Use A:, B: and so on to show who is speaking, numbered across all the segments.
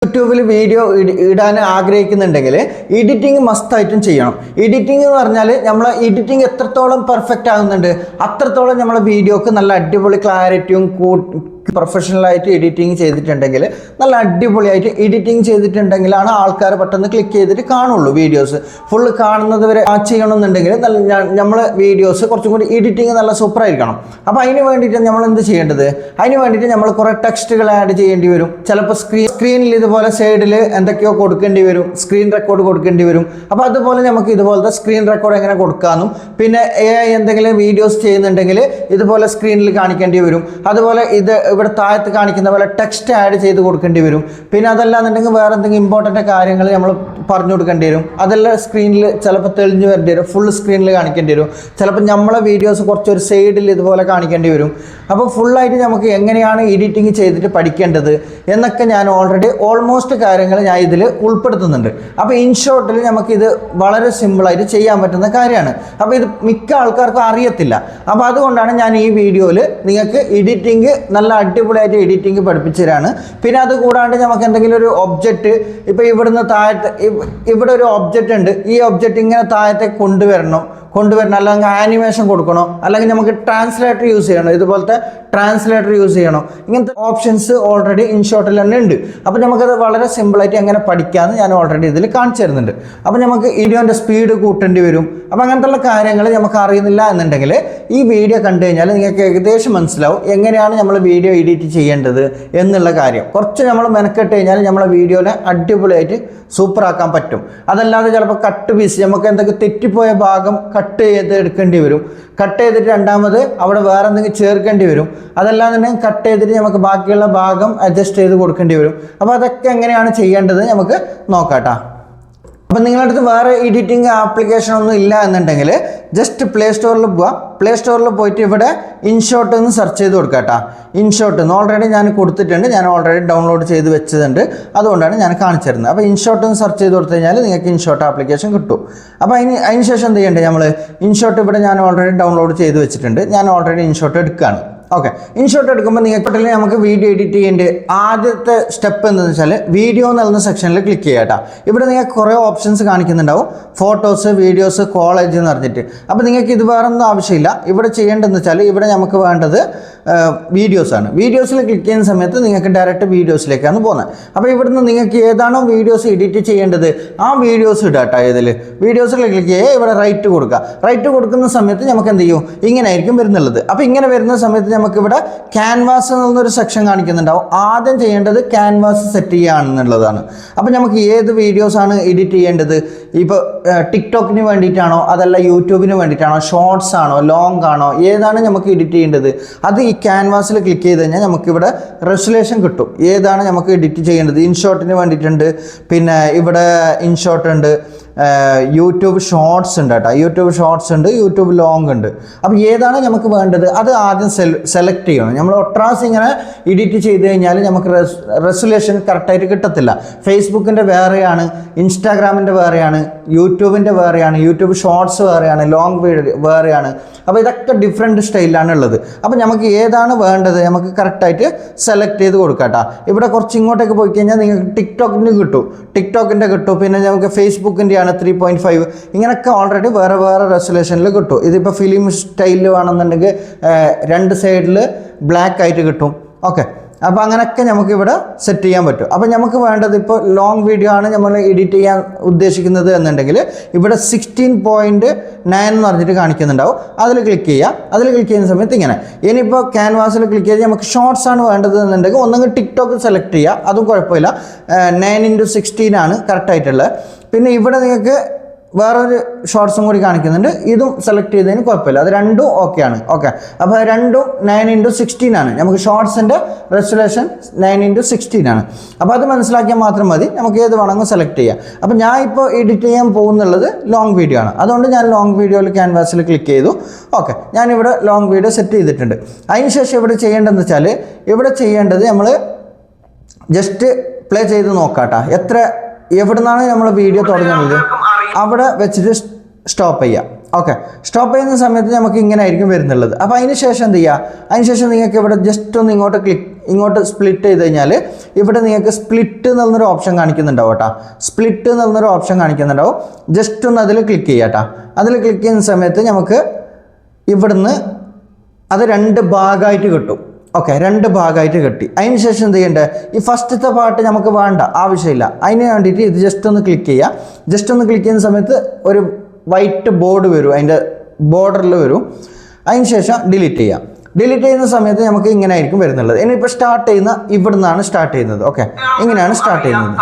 A: യൂട്യൂബിൽ വീഡിയോ ഇടാൻ ആഗ്രഹിക്കുന്നുണ്ടെങ്കിൽ എഡിറ്റിംഗ് മസ്റ്റായിട്ടും ചെയ്യണം. എഡിറ്റിംഗ് എന്ന് പറഞ്ഞാൽ നമ്മൾ എഡിറ്റിംഗ് എത്രത്തോളം പെർഫെക്റ്റ് ആകുന്നുണ്ട് അത്രത്തോളം നമ്മളെ വീഡിയോക്ക് നല്ല അടിപൊളി ക്ലാരിറ്റിയും പ്രൊഫഷണലായിട്ട് എഡിറ്റിംഗ് ചെയ്തിട്ടുണ്ടെങ്കിൽ നല്ല അടിപൊളിയായിട്ട് എഡിറ്റിംഗ് ചെയ്തിട്ടുണ്ടെങ്കിലാണ് ആൾക്കാർ പെട്ടെന്ന് ക്ലിക്ക് ചെയ്തിട്ട് കാണുള്ളൂ. വീഡിയോസ് ഫുള്ള് കാണുന്നത് വരെ ചെയ്യണമെന്നുണ്ടെങ്കിൽ നമ്മൾ വീഡിയോസ് കുറച്ചും കൂടി എഡിറ്റിംഗ് നല്ല സൂപ്പറായിരിക്കണം. അപ്പോൾ അതിന് വേണ്ടിയിട്ട് നമ്മൾ എന്ത് ചെയ്യേണ്ടത്, അതിന് വേണ്ടിയിട്ട് നമ്മൾ കുറേ ടെക്സ്റ്റുകൾ ആഡ് ചെയ്യേണ്ടി വരും. ചിലപ്പോൾ സ്ക്രീനിൽ ഇതുപോലെ സൈഡിൽ എന്തൊക്കെയോ കൊടുക്കേണ്ടി വരും, സ്ക്രീൻ റെക്കോർഡ് കൊടുക്കേണ്ടി വരും. അപ്പോൾ അതുപോലെ നമുക്ക് ഇതുപോലത്തെ സ്ക്രീൻ റെക്കോർഡ് എങ്ങനെ കൊടുക്കാമെന്നും പിന്നെ എന്തെങ്കിലും വീഡിയോസ് ചെയ്യുന്നുണ്ടെങ്കിൽ ഇതുപോലെ സ്ക്രീനിൽ കാണിക്കേണ്ടി വരും. അതുപോലെ ഇവിടെ താഴത്ത് കാണിക്കുന്ന പോലെ ടെക്സ്റ്റ് ആഡ് ചെയ്ത് കൊടുക്കേണ്ടി വരും. പിന്നെ അതല്ലാന്നുണ്ടെങ്കിൽ വേറെ എന്തെങ്കിലും ഇമ്പോർട്ടൻ്റ് കാര്യങ്ങൾ നമ്മൾ പറഞ്ഞു കൊടുക്കേണ്ടി വരും. അതെല്ലാം സ്ക്രീനിൽ ചിലപ്പോൾ തെളിഞ്ഞ് വരേണ്ടി വരും, ഫുൾ സ്ക്രീനിൽ കാണിക്കേണ്ടി വരും. ചിലപ്പോൾ നമ്മളെ വീഡിയോസ് കുറച്ചൊരു സൈഡിൽ ഇതുപോലെ കാണിക്കേണ്ടി വരും. അപ്പോൾ ഫുള്ളായിട്ട് നമുക്ക് എങ്ങനെയാണ് എഡിറ്റിംഗ് ചെയ്തിട്ട് പഠിക്കേണ്ടത് എന്നൊക്കെ ഞാൻ ഓൾമോസ്റ്റ് കാര്യങ്ങൾ ഞാൻ ഇതിൽ ഉൾപ്പെടുത്തുന്നുണ്ട്. അപ്പോൾ ഇൻഷോർട്ടിൽ നമുക്കിത് വളരെ സിമ്പിളായിട്ട് ചെയ്യാൻ പറ്റുന്ന കാര്യമാണ്. അപ്പോൾ ഇത് മിക്ക ആൾക്കാർക്കും അറിയത്തില്ല. അപ്പോൾ അതുകൊണ്ടാണ് ഞാൻ ഈ വീഡിയോയിൽ നിങ്ങൾക്ക് എഡിറ്റിംഗ് നല്ല അടിപൊളിയായിട്ട് എഡിറ്റിംഗ് പഠിപ്പിച്ചു തരാണ്. പിന്നെ അത് കൂടാണ്ട് നമുക്ക് എന്തെങ്കിലും ഒരു ഒബ്ജക്റ്റ് ഇപ്പോൾ ഇവിടുന്ന് താഴത്തെ ഇവിടെ ഒരു ഒബ്ജക്റ്റ് ഉണ്ട്, ഈ ഒബ്ജക്റ്റ് ഇങ്ങനെ താഴത്തേക്ക് കൊണ്ടുവരണം, അല്ലെങ്കിൽ ആനിമേഷൻ കൊടുക്കണോ, അല്ലെങ്കിൽ നമുക്ക് ട്രാൻസ്ലേറ്റർ യൂസ് ചെയ്യണോ, ഇതുപോലത്തെ ട്രാൻസ്ലേറ്റർ യൂസ് ചെയ്യണോ, ഇങ്ങനത്തെ ഓപ്ഷൻസ് ഓൾറെഡി ഇൻഷോർട്ടിൽ തന്നെ ഉണ്ട്. അപ്പോൾ നമുക്കത് വളരെ സിമ്പിളായിട്ട് എങ്ങനെ പഠിക്കാമെന്ന് ഞാൻ ഓൾറെഡി ഇതിൽ കാണിച്ചു തരുന്നുണ്ട്. അപ്പോൾ നമുക്ക് വീഡിയോൻ്റെ സ്പീഡ് കൂട്ടേണ്ടി വരും. അപ്പോൾ അങ്ങനത്തെ കാര്യങ്ങൾ നമുക്ക് അറിയുന്നില്ല എന്നുണ്ടെങ്കിൽ ഈ വീഡിയോ കണ്ടു കഴിഞ്ഞാൽ നിങ്ങൾക്ക് ഏകദേശം മനസ്സിലാവും എങ്ങനെയാണ് നമ്മൾ വീഡിയോ എഡിറ്റ് ചെയ്യേണ്ടത് എന്നുള്ള കാര്യം. കുറച്ച് നമ്മൾ മെനക്കെട്ട് കഴിഞ്ഞാൽ നമ്മളെ വീഡിയോനെ അടിപൊളിയായിട്ട് സൂപ്പറാക്കാൻ പറ്റും. അതല്ലാതെ ചിലപ്പോൾ കട്ട് പീസ് നമുക്ക് എന്തൊക്കെ തെറ്റിപ്പോയ ഭാഗം കട്ട് ചെയ്ത് എടുക്കേണ്ടി വരും. കട്ട് ചെയ്തിട്ട് രണ്ടാമത് അവിടെ വേറെ എന്തെങ്കിലും ചേർക്കേണ്ടി വരും. അതല്ലാന്നുണ്ടെങ്കിൽ കട്ട് ചെയ്തിട്ട് നമുക്ക് ബാക്കിയുള്ള ഭാഗം അഡ്ജസ്റ്റ് ചെയ്ത് കൊടുക്കേണ്ടി വരും. അപ്പോൾ അതൊക്കെ എങ്ങനെയാണ് ചെയ്യേണ്ടത് നമുക്ക് നോക്കാം. അപ്പം നിങ്ങളുടെ അടുത്ത് വേറെ എഡിറ്റിംഗ് ആപ്ലിക്കേഷൻ ഒന്നും ഇല്ല എന്നുണ്ടെങ്കിൽ ജസ്റ്റ് പ്ലേ സ്റ്റോറിൽ പോവുക. പ്ലേ സ്റ്റോറിൽ പോയിട്ട് ഇവിടെ ഇൻഷോട്ട് എന്ന് സെർച്ച് ചെയ്ത് കൊടുക്കുക. ഇൻഷോട്ട് എന്ന് ഓൾറെഡി ഞാൻ കൊടുത്തിട്ടുണ്ട്, ഞാൻ ഓൾറെഡി ഡൗൺലോഡ് ചെയ്ത് വെച്ചതുണ്ട്, അതുകൊണ്ടാണ് ഞാൻ കാണിച്ചു തരുന്നത്. അപ്പോൾ ഇൻഷോട്ട് എന്ന് സെർച്ച് ചെയ്ത് കൊടുത്തു കഴിഞ്ഞാൽ നിങ്ങൾക്ക് ഇൻഷോട്ട് ആപ്ലിക്കേഷൻ കിട്ടും. അപ്പോൾ അതിന് ശേഷം എന്ത് ചെയ്യേണ്ടത്, നമ്മൾ ഇൻഷോട്ട് ഇവിടെ ഞാൻ ഓൾറെഡി ഡൗൺലോഡ് ചെയ്ത് വെച്ചിട്ടുണ്ട്, ഞാൻ ഓൾറെഡി ഇൻഷോട്ട് എടുക്കുകയാണ്. ഓക്കെ, ഇൻഷോട്ട് എടുക്കുമ്പോൾ നിങ്ങൾക്ക് നമുക്ക് വീഡിയോ എഡിറ്റ് ചെയ്യേണ്ട ആദ്യത്തെ സ്റ്റെപ്പ് എന്താണെന്ന് വെച്ചാൽ വീഡിയോ എന്ന സെക്ഷനിൽ ക്ലിക്ക് ചെയ്യാം. ഇവിടെ നിങ്ങൾക്ക് കുറേ ഓപ്ഷൻസ് കാണിക്കുന്നുണ്ടാവും, ഫോട്ടോസ്, വീഡിയോസ്, കോളേജ് എന്ന് പറഞ്ഞിട്ട്. അപ്പോൾ നിങ്ങൾക്ക് ഇത് വേറെ ഒന്നും ആവശ്യമില്ല. ഇവിടെ ചെയ്യേണ്ടതെന്ന് വെച്ചാൽ ഇവിടെ നമുക്ക് വേണ്ടത് വീഡിയോസാണ്. വീഡിയോസിൽ ക്ലിക്ക് ചെയ്യുന്ന സമയത്ത് നിങ്ങൾക്ക് ഡയറക്റ്റ് വീഡിയോസിലേക്കാണ് പോകുന്നത്. അപ്പോൾ ഇവിടുന്ന് നിങ്ങൾക്ക് ഏതാണോ വീഡിയോസ് എഡിറ്റ് ചെയ്യേണ്ടത് ആ വീഡിയോസ് ഇടാം. ഇതിൽ വീഡിയോസിൽ ക്ലിക്ക് ചെയ്യുക, ഇവിടെ റൈറ്റ് കൊടുക്കുക. റൈറ്റ് കൊടുക്കുന്ന സമയത്ത് നമുക്ക് എന്ത് ചെയ്യും, ഇങ്ങനെ ആയിരിക്കും വരുന്നുള്ളത്. അപ്പോൾ ഇങ്ങനെ വരുന്ന സമയത്ത് നമുക്കിവിടെ ക്യാൻവാസ് എന്നൊരു സെക്ഷൻ കാണിക്കുന്നുണ്ടാവും. ആദ്യം ചെയ്യേണ്ടത് ക്യാൻവാസ് സെറ്റ് ചെയ്യുകയാണെന്നുള്ളതാണ്. അപ്പോൾ നമുക്ക് ഏത് വീഡിയോസാണ് എഡിറ്റ് ചെയ്യേണ്ടത്, ഇപ്പോൾ ടിക്ടോക്കിന് വേണ്ടിയിട്ടാണോ, അതല്ല യൂട്യൂബിന് വേണ്ടിയിട്ടാണോ, ഷോർട്സ് ആണോ, ലോങ് ആണോ, ഏതാണ് നമുക്ക് എഡിറ്റ് ചെയ്യേണ്ടത് അത് ഈ ക്യാൻവാസിൽ ക്ലിക്ക് ചെയ്ത് കഴിഞ്ഞാൽ നമുക്കിവിടെ റെസൊല്യൂഷൻ കിട്ടും. ഏതാണ് നമുക്ക് എഡിറ്റ് ചെയ്യേണ്ടത്, ഇൻഷോട്ടിന് വേണ്ടിയിട്ടുണ്ട്, പിന്നെ ഇവിടെ ഇൻഷോട്ട് ഉണ്ട്, യൂട്യൂബ് ഷോർട്സ് ഉണ്ട് യൂട്യൂബ് ഷോർട്സ് ഉണ്ട്, യൂട്യൂബ് ലോങ് ഉണ്ട്. അപ്പോൾ ഏതാണ് നമുക്ക് വേണ്ടത് അത് ആദ്യം സെലക്ട് ചെയ്യണം. നമ്മൾ ഒട്രാസ് ഇങ്ങനെ എഡിറ്റ് ചെയ്ത് കഴിഞ്ഞാൽ നമുക്ക് റെസൊല്യൂഷൻ കറക്റ്റായിട്ട് കിട്ടത്തില്ല. ഫേസ്ബുക്കിൻ്റെ വേറെയാണ്, ഇൻസ്റ്റാഗ്രാമിൻ്റെ വേറെയാണ്, യൂട്യൂബിൻ്റെ വേറെയാണ്, യൂട്യൂബ് ഷോർട്സ് വേറെയാണ്, ലോങ് വീഡിയോ വേറെയാണ്. അപ്പോൾ ഇതൊക്കെ ഡിഫറെൻറ്റ് സ്റ്റൈലിലാണ് ഉള്ളത്. അപ്പോൾ നമുക്ക് ഏതാണ് വേണ്ടത് നമുക്ക് കറക്റ്റായിട്ട് സെലക്ട് ചെയ്ത് കൊടുക്കാം. ഇവിടെ കുറച്ച് ഇങ്ങോട്ടേക്ക് പോയി കഴിഞ്ഞാൽ നിങ്ങൾക്ക് ടിക്ടോക്കിൻ്റെ കിട്ടും, പിന്നെ നമുക്ക് ഫേസ്ബുക്കിൻ്റെ 3.5 ഇങ്ങനെയൊക്കെ ഓൾറെഡി വേറെ റെസൊല്യൂഷനിൽ കിട്ടും. ഇതിപ്പോൾ ഫിലിം സ്റ്റൈലിൽ വേണമെന്നുണ്ടെങ്കിൽ രണ്ട് സൈഡിൽ ബ്ലാക്ക് ആയിട്ട് കിട്ടും. ഓക്കെ, അപ്പോൾ അങ്ങനെയൊക്കെ നമുക്കിവിടെ സെറ്റ് ചെയ്യാൻ പറ്റും. അപ്പോൾ നമുക്ക് വേണ്ടത് ഇപ്പോൾ ലോങ് വീഡിയോ ആണ് നമ്മൾ എഡിറ്റ് ചെയ്യാൻ ഉദ്ദേശിക്കുന്നത് എന്നുണ്ടെങ്കിൽ ഇവിടെ 16.9 എന്ന് പറഞ്ഞിട്ട് കാണിക്കുന്നുണ്ടാവും. അതിൽ ക്ലിക്ക് ചെയ്യുക. അതിൽ ക്ലിക്ക് ചെയ്യുന്ന സമയത്ത് ഇങ്ങനെ. ഇനിയിപ്പോൾ ക്യാൻവാസിൽ ക്ലിക്ക് ചെയ്ത് നമുക്ക് ഷോർട്സ് ആണ് വേണ്ടത് എന്നുണ്ടെങ്കിൽ ഒന്നെങ്കിൽ ടിക്ടോക്ക് സെലക്ട് ചെയ്യുക, അതും കുഴപ്പമില്ല. 9:16 ആണ് കറക്റ്റായിട്ടുള്ളത്. പിന്നെ ഇവിടെ നിങ്ങൾക്ക് വേറൊരു ഷോർട്സും കൂടി കാണിക്കുന്നുണ്ട്, ഇതും സെലക്ട് ചെയ്തതിന് കുഴപ്പമില്ല, അത് രണ്ടും ഓക്കെയാണ്. ഓക്കെ, അപ്പോൾ രണ്ടും 9:16 ആണ്. നമുക്ക് ഷോർട്സിൻ്റെ റെസൊല്യൂഷൻ 9:16 ആണ്. അപ്പോൾ അത് മനസ്സിലാക്കിയാൽ മാത്രം മതി, നമുക്ക് ഏത് വേണമെങ്കിൽ സെലക്ട് ചെയ്യാം. അപ്പോൾ ഞാൻ ഇപ്പോൾ എഡിറ്റ് ചെയ്യാൻ പോകുന്നുള്ളത് ലോങ് വീഡിയോ ആണ്, അതുകൊണ്ട് ഞാൻ ലോങ് വീഡിയോയിൽ ക്യാൻവാസിൽ ക്ലിക്ക് ചെയ്തു. ഓക്കെ, ഞാനിവിടെ ലോങ് വീഡിയോ സെറ്റ് ചെയ്തിട്ടുണ്ട്. അതിനുശേഷം ഇവിടെ ചെയ്യേണ്ടതെന്ന് വെച്ചാൽ ഇവിടെ ചെയ്യേണ്ടത് നമ്മൾ ജസ്റ്റ് പ്ലേ ചെയ്ത് നോക്കാം. എവിടെ നിന്നാണ് നമ്മൾ വീഡിയോ തുടങ്ങുന്നത് അവിടെ വെച്ചിട്ട് സ്റ്റോപ്പ് ചെയ്യുക. ഓക്കെ, സ്റ്റോപ്പ് ചെയ്യുന്ന സമയത്ത് നമുക്ക് ഇങ്ങനെ ആയിരിക്കും വരുന്നുള്ളത്. അപ്പോൾ അതിന് ശേഷം എന്ത് ചെയ്യുക, അതിന് ശേഷം നിങ്ങൾക്ക് ഇവിടെ ജസ്റ്റ് ഒന്ന് ഇങ്ങോട്ട് സ്പ്ലിറ്റ് ചെയ്ത് കഴിഞ്ഞാൽ ഇവിടെ നിങ്ങൾക്ക് സ്പ്ലിറ്റ് എന്നുള്ളൊരു ഓപ്ഷൻ കാണിക്കുന്നുണ്ടാവും കേട്ടോ. സ്പ്ലിറ്റ് എന്നുള്ളൊരു ഓപ്ഷൻ കാണിക്കുന്നുണ്ടാവും. ജസ്റ്റ് ഒന്ന് അതിൽ ക്ലിക്ക് ചെയ്യുക കേട്ടോ. അതിൽ ക്ലിക്ക് ചെയ്യുന്ന സമയത്ത് നമുക്ക് ഇവിടുന്ന് അത് 2 ഭാഗമായിട്ട് കിട്ടും. ഓക്കെ, 2 ഭാഗമായിട്ട് കിട്ടി. അതിന് ശേഷം എന്ത് ചെയ്യേണ്ടത്, ഈ ഫസ്റ്റത്തെ പാർട്ട് നമുക്ക് വേണ്ട, ആവശ്യമില്ല. അതിന് വേണ്ടിയിട്ട് ഇത് ജസ്റ്റ് ഒന്ന് ക്ലിക്ക് ചെയ്യുക. ജസ്റ്റ് ഒന്ന് ക്ലിക്ക് ചെയ്യുന്ന സമയത്ത് ഒരു വൈറ്റ് ബോർഡ് വരും, അതിൻ്റെ ബോർഡറിൽ വരും. അതിന് ശേഷം ഡിലീറ്റ് ചെയ്യാം. ഡിലീറ്റ് ചെയ്യുന്ന സമയത്ത് നമുക്ക് ഇങ്ങനെ ആയിരിക്കും വരുന്നുള്ളത്. ഇനിയിപ്പോൾ സ്റ്റാർട്ട് ചെയ്യുന്ന ഇവിടെ നിന്നാണ് സ്റ്റാർട്ട് ചെയ്യുന്നത്. ഓക്കെ, ഇങ്ങനെയാണ് സ്റ്റാർട്ട് ചെയ്യുന്നത്.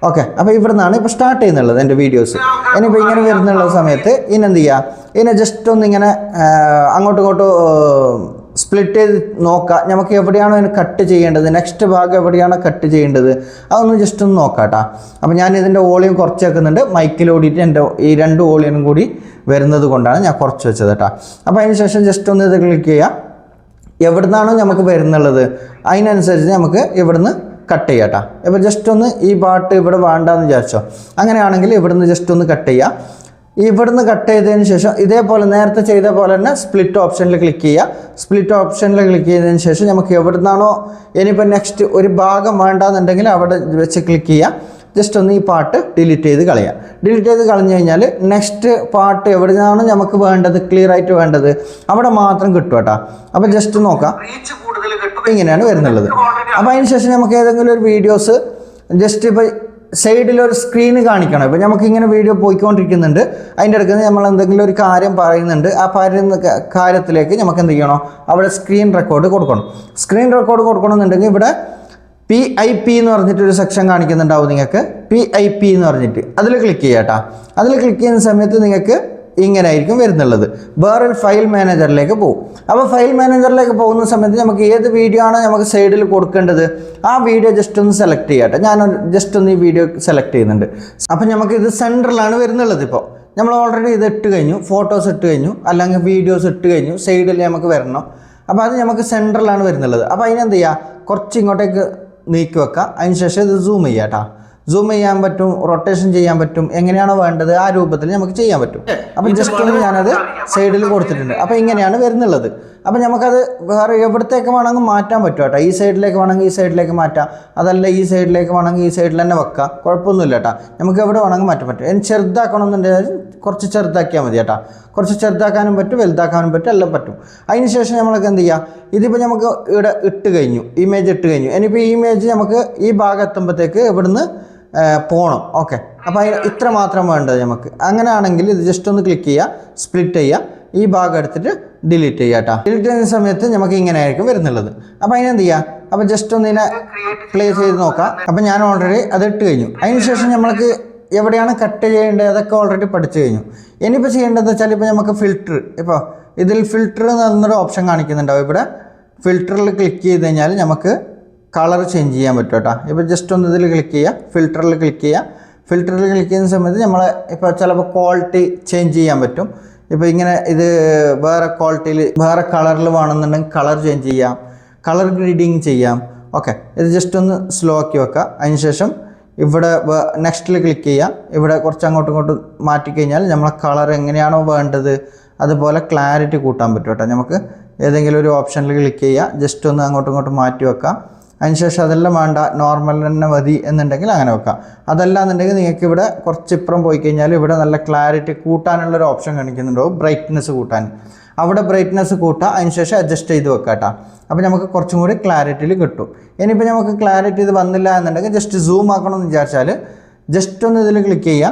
A: ഓക്കെ, അപ്പോൾ ഇവിടെ നിന്നാണ് ഇപ്പോൾ സ്റ്റാർട്ട് ചെയ്യുന്നുള്ളത് എൻ്റെ വീഡിയോസ്. ഇനിയിപ്പോൾ ഇങ്ങനെ വരുന്നുള്ള സമയത്ത് ഇനെന്ത് ചെയ്യുക, ഇതിനെ ജസ്റ്റ് ഒന്ന് ഇങ്ങനെ അങ്ങോട്ടും ഇങ്ങോട്ടും സ്പ്ലിറ്റ് ചെയ്ത് നോക്കുക. നമുക്ക് എവിടെയാണോ അതിന് കട്ട് ചെയ്യേണ്ടത്, നെക്സ്റ്റ് ഭാഗം എവിടെയാണോ കട്ട് ചെയ്യേണ്ടത്, അതൊന്ന് ജസ്റ്റ് ഒന്ന് നോക്കാം കേട്ടോ. അപ്പോൾ ഞാൻ ഇതിൻ്റെ വോളിയം കുറച്ച് വെക്കുന്നുണ്ട്. മൈക്കിൽ ഓടിയിട്ട് എൻ്റെ ഈ 2 വോളിയനും കൂടി വരുന്നത് കൊണ്ടാണ് ഞാൻ കുറച്ച് വെച്ചത് കേട്ടോ. അപ്പോൾ അതിന് ശേഷം ജസ്റ്റ് ഒന്ന് ഇത് ക്ലിക്ക് ചെയ്യുക. എവിടുന്നാണോ നമുക്ക് വരുന്നുള്ളത് അതിനനുസരിച്ച് നമുക്ക് ഇവിടുന്ന് കട്ട് ചെയ്യാം കേട്ടോ. ഇപ്പോൾ ജസ്റ്റ് ഒന്ന് ഈ പാർട്ട് ഇവിടെ വേണ്ടാന്ന് വിചാരിച്ചോ, അങ്ങനെയാണെങ്കിൽ ഇവിടുന്ന് ജസ്റ്റ് ഒന്ന് കട്ട് ചെയ്യുക. ഇവിടുന്ന് കട്ട് ചെയ്തതിന് ശേഷം ഇതേപോലെ നേരത്തെ ചെയ്ത പോലെ തന്നെ സ്പ്ലിറ്റ് ഓപ്ഷനിൽ ക്ലിക്ക് ചെയ്യുക. സ്പ്ലിറ്റ് ഓപ്ഷനിൽ ക്ലിക്ക് ചെയ്തതിന് ശേഷം നമുക്ക് എവിടുന്നാണോ ഇനിയിപ്പോൾ നെക്സ്റ്റ് ഒരു ഭാഗം വേണ്ടാന്നുണ്ടെങ്കിൽ അവിടെ വെച്ച് ക്ലിക്ക് ചെയ്യുക. ജസ്റ്റ് ഒന്ന് ഈ പാർട്ട് ഡിലീറ്റ് ചെയ്ത് കളയാം. ഡിലീറ്റ് ചെയ്ത് കളഞ്ഞു കഴിഞ്ഞാൽ നെക്സ്റ്റ് പാർട്ട് എവിടുന്നാണ് നമുക്ക് വേണ്ടത്, ക്ലിയർ ആയിട്ട് വേണ്ടത്, അവിടെ മാത്രം കിട്ടും കേട്ടോ. അപ്പോൾ ജസ്റ്റ് നോക്കാം, ഇങ്ങനെയാണ് വരുന്നുള്ളത്. അപ്പോൾ അതിന് ശേഷം നമുക്ക് ഏതെങ്കിലും ഒരു വീഡിയോസ് ജസ്റ്റ് ഇപ്പോൾ സൈഡിലൊരു സ്ക്രീന് കാണിക്കണം. ഇപ്പോൾ നമുക്കിങ്ങനെ വീഡിയോ പോയിക്കൊണ്ടിരിക്കുന്നുണ്ട്, അതിൻ്റെ ഇടയ്ക്ക് നമ്മൾ എന്തെങ്കിലും ഒരു കാര്യം പറയുന്നുണ്ട്, ആ കാര്യത്തിലേക്ക് നമുക്ക് എന്ത് ചെയ്യണോ, അവിടെ സ്ക്രീൻ റെക്കോർഡ് കൊടുക്കണം. സ്ക്രീൻ റെക്കോർഡ് കൊടുക്കണമെന്നുണ്ടെങ്കിൽ ഇവിടെ PIP എന്ന് പറഞ്ഞിട്ടൊരു സെക്ഷൻ കാണിക്കുന്നുണ്ടാവും നിങ്ങൾക്ക്. PIP എന്ന് പറഞ്ഞിട്ട് അതിൽ ക്ലിക്ക് ചെയ്യാം കേട്ടോ. അതിൽ ക്ലിക്ക് ചെയ്യുന്ന സമയത്ത് നിങ്ങൾക്ക് ഇങ്ങനെ ആയിരിക്കും വരുന്നുള്ളത്. വേറൊരു ഫയൽ മാനേജറിലേക്ക് പോകും. അപ്പോൾ ഫയൽ മാനേജറിലേക്ക് പോകുന്ന സമയത്ത് നമുക്ക് ഏത് വീഡിയോ ആണ് നമുക്ക് സൈഡിൽ കൊടുക്കേണ്ടത്, ആ വീഡിയോ ജസ്റ്റ് ഒന്ന് സെലക്ട് ചെയ്യട്ടെ. ഞാൻ ജസ്റ്റ് ഒന്ന് ഈ വീഡിയോ സെലക്ട് ചെയ്യുന്നുണ്ട്. അപ്പം നമുക്ക് ഇത് സെൻറ്ററിലാണ് വരുന്നുള്ളത്. ഇപ്പോൾ നമ്മൾ ഓൾറെഡി ഇത് ഇട്ട് കഴിഞ്ഞു, ഫോട്ടോസ് ഇട്ട് കഴിഞ്ഞു, അല്ലെങ്കിൽ വീഡിയോസ് ഇട്ട് കഴിഞ്ഞു, സൈഡിൽ നമുക്ക് വരണം. അപ്പോൾ അത് നമുക്ക് സെൻറ്ററിലാണ് വരുന്നുള്ളത്. അപ്പോൾ അതിനെന്ത് ചെയ്യുക, കുറച്ച് ഇങ്ങോട്ടേക്ക് നീക്കി വെക്കുക. അതിന് ശേഷം ഇത് സൂം ചെയ്യുക കേട്ടോ. സൂം ചെയ്യാൻ പറ്റും, റൊട്ടേഷൻ ചെയ്യാൻ പറ്റും, എങ്ങനെയാണോ വേണ്ടത് ആ രൂപത്തിൽ നമുക്ക് ചെയ്യാൻ പറ്റും. അപ്പം ജസ്റ്റ് ഒന്ന് ഞാനത് സൈഡിൽ കൊടുത്തിട്ടുണ്ട്. അപ്പോൾ ഇങ്ങനെയാണ് വരുന്നുള്ളത്. അപ്പോൾ നമുക്കത് വേറെ എവിടത്തേക്ക് വേണമെങ്കിൽ മാറ്റാൻ പറ്റും കേട്ടോ. ഈ സൈഡിലേക്ക് വേണമെങ്കിൽ ഈ സൈഡിലേക്ക് മാറ്റാം, അതല്ല ഈ സൈഡിലേക്ക് വേണമെങ്കിൽ ഈ സൈഡിൽ തന്നെ വെക്കാം, കുഴപ്പമൊന്നുമില്ല കേട്ടോ. നമുക്ക് എവിടെ വേണമെങ്കിൽ മാറ്റാൻ പറ്റും. ഇനി ചെറുതാക്കണമെന്നുണ്ടെങ്കിൽ കുറച്ച് ചെറുതാക്കിയാൽ മതി കേട്ടോ. കുറച്ച് ചെറുതാക്കാനും പറ്റും, വലുതാക്കാനും പറ്റും, എല്ലാം പറ്റും. അതിന് ശേഷം നമ്മൾക്ക് എന്ത് ചെയ്യുക, ഇതിപ്പോൾ നമുക്ക് ഇവിടെ ഇട്ട് കഴിഞ്ഞു, ഇമേജ് ഇട്ട് കഴിഞ്ഞു. ഇനിയിപ്പോൾ ഈ ഇമേജ് നമുക്ക് ഈ ഭാഗം എത്തുമ്പോഴത്തേക്ക് ഇവിടുന്ന് പോകണം. ഓക്കെ, അപ്പോൾ ഇത്ര മാത്രം വേണ്ടത് നമുക്ക്. അങ്ങനെയാണെങ്കിൽ ഇത് ജസ്റ്റ് ഒന്ന് ക്ലിക്ക് ചെയ്യുക, സ്പ്ലിറ്റ് ചെയ്യുക, ഈ ഭാഗം എടുത്തിട്ട് ഡിലീറ്റ് ചെയ്യുക കേട്ടോ. ഡിലീറ്റ് ചെയ്യുന്ന സമയത്ത് നമുക്ക് ഇങ്ങനെ ആയിരിക്കും വരുന്നുള്ളത്. അപ്പോൾ അതിനെന്ത് ചെയ്യുക, അപ്പോൾ ജസ്റ്റ് ഒന്ന് ഇതിനെ പ്ലേ ചെയ്ത് നോക്കാം. അപ്പോൾ ഞാൻ ഓൾറെഡി അത് ഇട്ട് കഴിഞ്ഞു. അതിന് ശേഷം നമ്മൾക്ക് എവിടെയാണ് കട്ട് ചെയ്യേണ്ടത് അതൊക്കെ ഓൾറെഡി പഠിച്ചു കഴിഞ്ഞു. ഇനിയിപ്പോൾ ചെയ്യേണ്ടതെന്ന് വെച്ചാൽ ഇപ്പോൾ നമുക്ക് ഫിൽറ്റർ, ഇപ്പോൾ ഇതിൽ ഫിൽറ്റർ എന്നൊരു ഓപ്ഷൻ കാണിക്കുന്നുണ്ടാവും. ഇവിടെ ഫിൽറ്ററിൽ ക്ലിക്ക് ചെയ്ത് കഴിഞ്ഞാൽ നമുക്ക് കളർ ചേഞ്ച് ചെയ്യാൻ പറ്റും കേട്ടോ. ഇപ്പോൾ ജസ്റ്റ് ഒന്ന് ഇതിൽ ക്ലിക്ക് ചെയ്യുക, ഫിൽറ്ററിൽ ക്ലിക്ക് ചെയ്യുക. ഫിൽറ്ററിൽ ക്ലിക്ക് ചെയ്യുന്ന സമയത്ത് നമ്മൾ ഇപ്പോൾ ചിലപ്പോൾ ക്വാളിറ്റി ചേഞ്ച് ചെയ്യാൻ പറ്റും. ഇപ്പോൾ ഇങ്ങനെ ഇത് വേറെ ക്വാളിറ്റിയിൽ വേറെ കളറിൽ വേണമെന്നുണ്ടെങ്കിൽ കളർ ചേഞ്ച് ചെയ്യാം, കളർ ഗ്രീഡിങ് ചെയ്യാം. ഓക്കെ, ഇത് ജസ്റ്റ് ഒന്ന് സ്ലോ ആക്കി വെക്കുക. അതിന് ശേഷം ഇവിടെ നെക്സ്റ്റിൽ ക്ലിക്ക് ചെയ്യുക. ഇവിടെ കുറച്ച് അങ്ങോട്ടും ഇങ്ങോട്ടും മാറ്റിക്കഴിഞ്ഞാൽ നമ്മളെ കളർ എങ്ങനെയാണോ വേണ്ടത് അതുപോലെ ക്ലാരിറ്റി കൂട്ടാൻ പറ്റും കേട്ടോ. നമുക്ക് ഏതെങ്കിലും ഒരു ഓപ്ഷനിൽ ക്ലിക്ക് ചെയ്യുക, ജസ്റ്റ് ഒന്ന് അങ്ങോട്ടും ഇങ്ങോട്ടും മാറ്റി വെക്കാം. അതിനുശേഷം അതെല്ലാം വേണ്ട, നോർമൽ തന്നെ മതി എന്നുണ്ടെങ്കിൽ അങ്ങനെ വെക്കാം. അതല്ല എന്നുണ്ടെങ്കിൽ നിങ്ങൾക്ക് ഇവിടെ കുറച്ച് ഇപ്പുറം പോയി കഴിഞ്ഞാൽ ഇവിടെ നല്ല ക്ലാരിറ്റി കൂട്ടാനുള്ളൊരു ഓപ്ഷൻ കാണിക്കുന്നുണ്ടാവും, ബ്രൈറ്റ്നെസ് കൂട്ടാൻ. അവിടെ ബ്രൈറ്റ്നെസ് കൂട്ടുക, അതിനുശേഷം അഡ്ജസ്റ്റ് ചെയ്ത് വെക്കാം കേട്ടോ. അപ്പോൾ നമുക്ക് കുറച്ചും കൂടി ക്ലാരിറ്റിയിൽ കിട്ടും. ഇനിയിപ്പോൾ നമുക്ക് ക്ലാരിറ്റി ഇത് വന്നില്ല എന്നുണ്ടെങ്കിൽ ജസ്റ്റ് സൂം ആക്കണമെന്ന് വിചാരിച്ചാൽ ജസ്റ്റ് ഒന്ന് ഇതിൽ ക്ലിക്ക് ചെയ്യുക,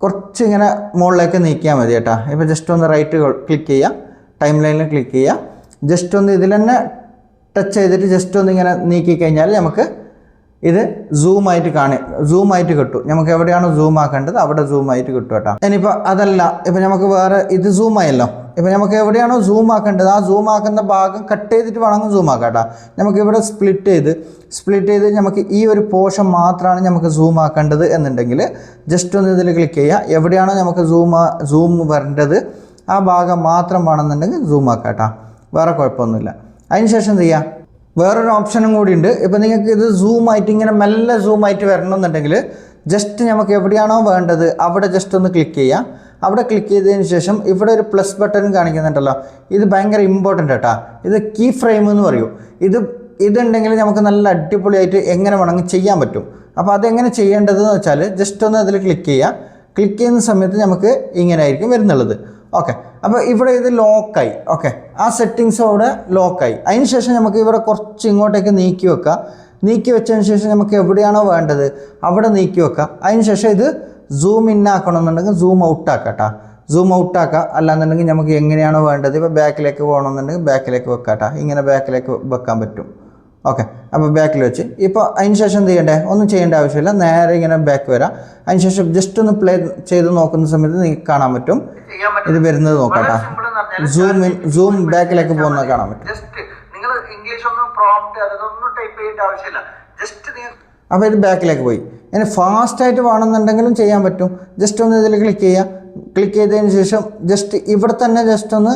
A: കുറച്ച് ഇങ്ങനെ മുകളിലേക്ക് നീക്കിയാൽ മതി കേട്ടോ. ഇപ്പോൾ ജസ്റ്റ് ഒന്ന് റൈറ്റ് ക്ലിക്ക് ചെയ്യുക, ടൈം ലൈനിൽ ക്ലിക്ക് ചെയ്യുക, ജസ്റ്റ് ഒന്ന് ഇതിൽ തന്നെ ടച്ച് ചെയ്തിട്ട് ജസ്റ്റ് ഒന്ന് ഇങ്ങനെ നീക്കി കഴിഞ്ഞാൽ നമുക്ക് ഇത് സൂമായിട്ട് കിട്ടും. നമുക്ക് എവിടെയാണോ സൂം ആക്കേണ്ടത് അവിടെ സൂമായിട്ട് കിട്ടും കേട്ടോ. ഇനിയിപ്പോൾ അതല്ല, ഇപ്പോൾ നമുക്ക് വേറെ ഇത് സൂമായല്ലോ, ഇപ്പോൾ നമുക്ക് എവിടെയാണോ സൂം ആക്കേണ്ടത് ആ സൂം ആക്കുന്ന ഭാഗം കട്ട് ചെയ്തിട്ട് വേണമെങ്കിൽ സൂം ആക്കാം കേട്ടോ. നമുക്കിവിടെ സ്പ്ലിറ്റ് ചെയ്ത് നമുക്ക് ഈ ഒരു പോർഷൻ മാത്രമാണ് നമുക്ക് സൂം ആക്കേണ്ടത് എന്നുണ്ടെങ്കിൽ ജസ്റ്റ് ഒന്ന് ഇതിൽ ക്ലിക്ക് ചെയ്യുക. എവിടെയാണോ നമുക്ക് സൂം വരേണ്ടത് ആ ഭാഗം മാത്രം വേണമെന്നുണ്ടെങ്കിൽ സൂം ആക്കാം കേട്ടോ, വേറെ കുഴപ്പമൊന്നുമില്ല. അതിനുശേഷം എന്ത് ചെയ്യുക, വേറൊരു ഓപ്ഷനും കൂടി ഉണ്ട്. ഇപ്പോൾ നിങ്ങൾക്ക് ഇത് സൂമായിട്ട് ഇങ്ങനെ മെല്ലെ സൂമായിട്ട് വരണമെന്നുണ്ടെങ്കിൽ ജസ്റ്റ് നമുക്ക് എവിടെയാണോ വേണ്ടത് അവിടെ ജസ്റ്റ് ഒന്ന് ക്ലിക്ക് ചെയ്യുക. അവിടെ ക്ലിക്ക് ചെയ്തതിന് ശേഷം ഇവിടെ ഒരു പ്ലസ് ബട്ടൺ കാണിക്കുന്നുണ്ടല്ലോ, ഇത് ഭയങ്കര ഇമ്പോർട്ടൻ്റ് കേട്ടോ. ഇത് കീ ഫ്രെയിം എന്ന് പറയും. ഇതുണ്ടെങ്കിൽ നമുക്ക് നല്ല അടിപൊളിയായിട്ട് എങ്ങനെ വേണമെങ്കിൽ ചെയ്യാൻ പറ്റും. അപ്പോൾ അതെങ്ങനെ ചെയ്യേണ്ടതെന്ന് വെച്ചാൽ ജസ്റ്റ് ഒന്ന് അതിൽ ക്ലിക്ക് ചെയ്യുക. ക്ലിക്ക് ചെയ്യുന്ന സമയത്ത് നമുക്ക് ഇങ്ങനെ ആയിരിക്കും വരുന്നുള്ളത്. ഓക്കെ, അപ്പോൾ ഇവിടെ ഇത് ലോക്കായി. ഓക്കെ, ആ സെറ്റിങ്സ് അവിടെ ലോക്കായി. അതിന് ശേഷം നമുക്ക് ഇവിടെ കുറച്ച് ഇങ്ങോട്ടേക്ക് നീക്കി വെക്കുക. നീക്കി വെച്ചതിന് ശേഷം നമുക്ക് എവിടെയാണോ വേണ്ടത് അവിടെ നീക്കി വെക്കുക. അതിന് ശേഷം ഇത് സൂം ഇൻ ആക്കണമെന്നുണ്ടെങ്കിൽ സൂം ഔട്ട് ആക്കാം കേട്ടോ. സൂം ഔട്ട് ആക്കുക. അല്ലാന്നുണ്ടെങ്കിൽ നമുക്ക് എങ്ങനെയാണോ വേണ്ടത്, ഇപ്പോൾ ബാക്കിലേക്ക് പോകണമെന്നുണ്ടെങ്കിൽ ബാക്കിലേക്ക് വെക്കാം കേട്ടോ. ഇങ്ങനെ ബാക്കിലേക്ക് വെക്കാൻ പറ്റും. ഓക്കെ, അപ്പോൾ ബാക്കിൽ വെച്ച് ഇപ്പോൾ അതിന് ശേഷം എന്ത് ചെയ്യണ്ടേ, ഒന്നും ചെയ്യേണ്ട ആവശ്യമില്ല. നേരെ ഇങ്ങനെ ബാക്ക് വരാം. അതിന് ശേഷം ജസ്റ്റ് ഒന്ന് പ്ലേ ചെയ്ത് നോക്കുന്ന സമയത്ത് നിങ്ങൾക്ക് കാണാൻ പറ്റും ഇത് വരുന്നത്. നോക്കാട്ടോ, സൂം ബാക്കിലേക്ക് പോകുന്നത് കാണാൻ പറ്റും. അപ്പോൾ ഇത് ബാക്കിലേക്ക് പോയി. ഇനി ഫാസ്റ്റായിട്ട് വേണമെന്നുണ്ടെങ്കിലും ചെയ്യാൻ പറ്റും. ജസ്റ്റ് ഒന്ന് ഇതിൽ ക്ലിക്ക് ചെയ്യുക. ക്ലിക്ക് ചെയ്തതിന് ശേഷം ജസ്റ്റ് ഇവിടെ തന്നെ ജസ്റ്റ് ഒന്ന്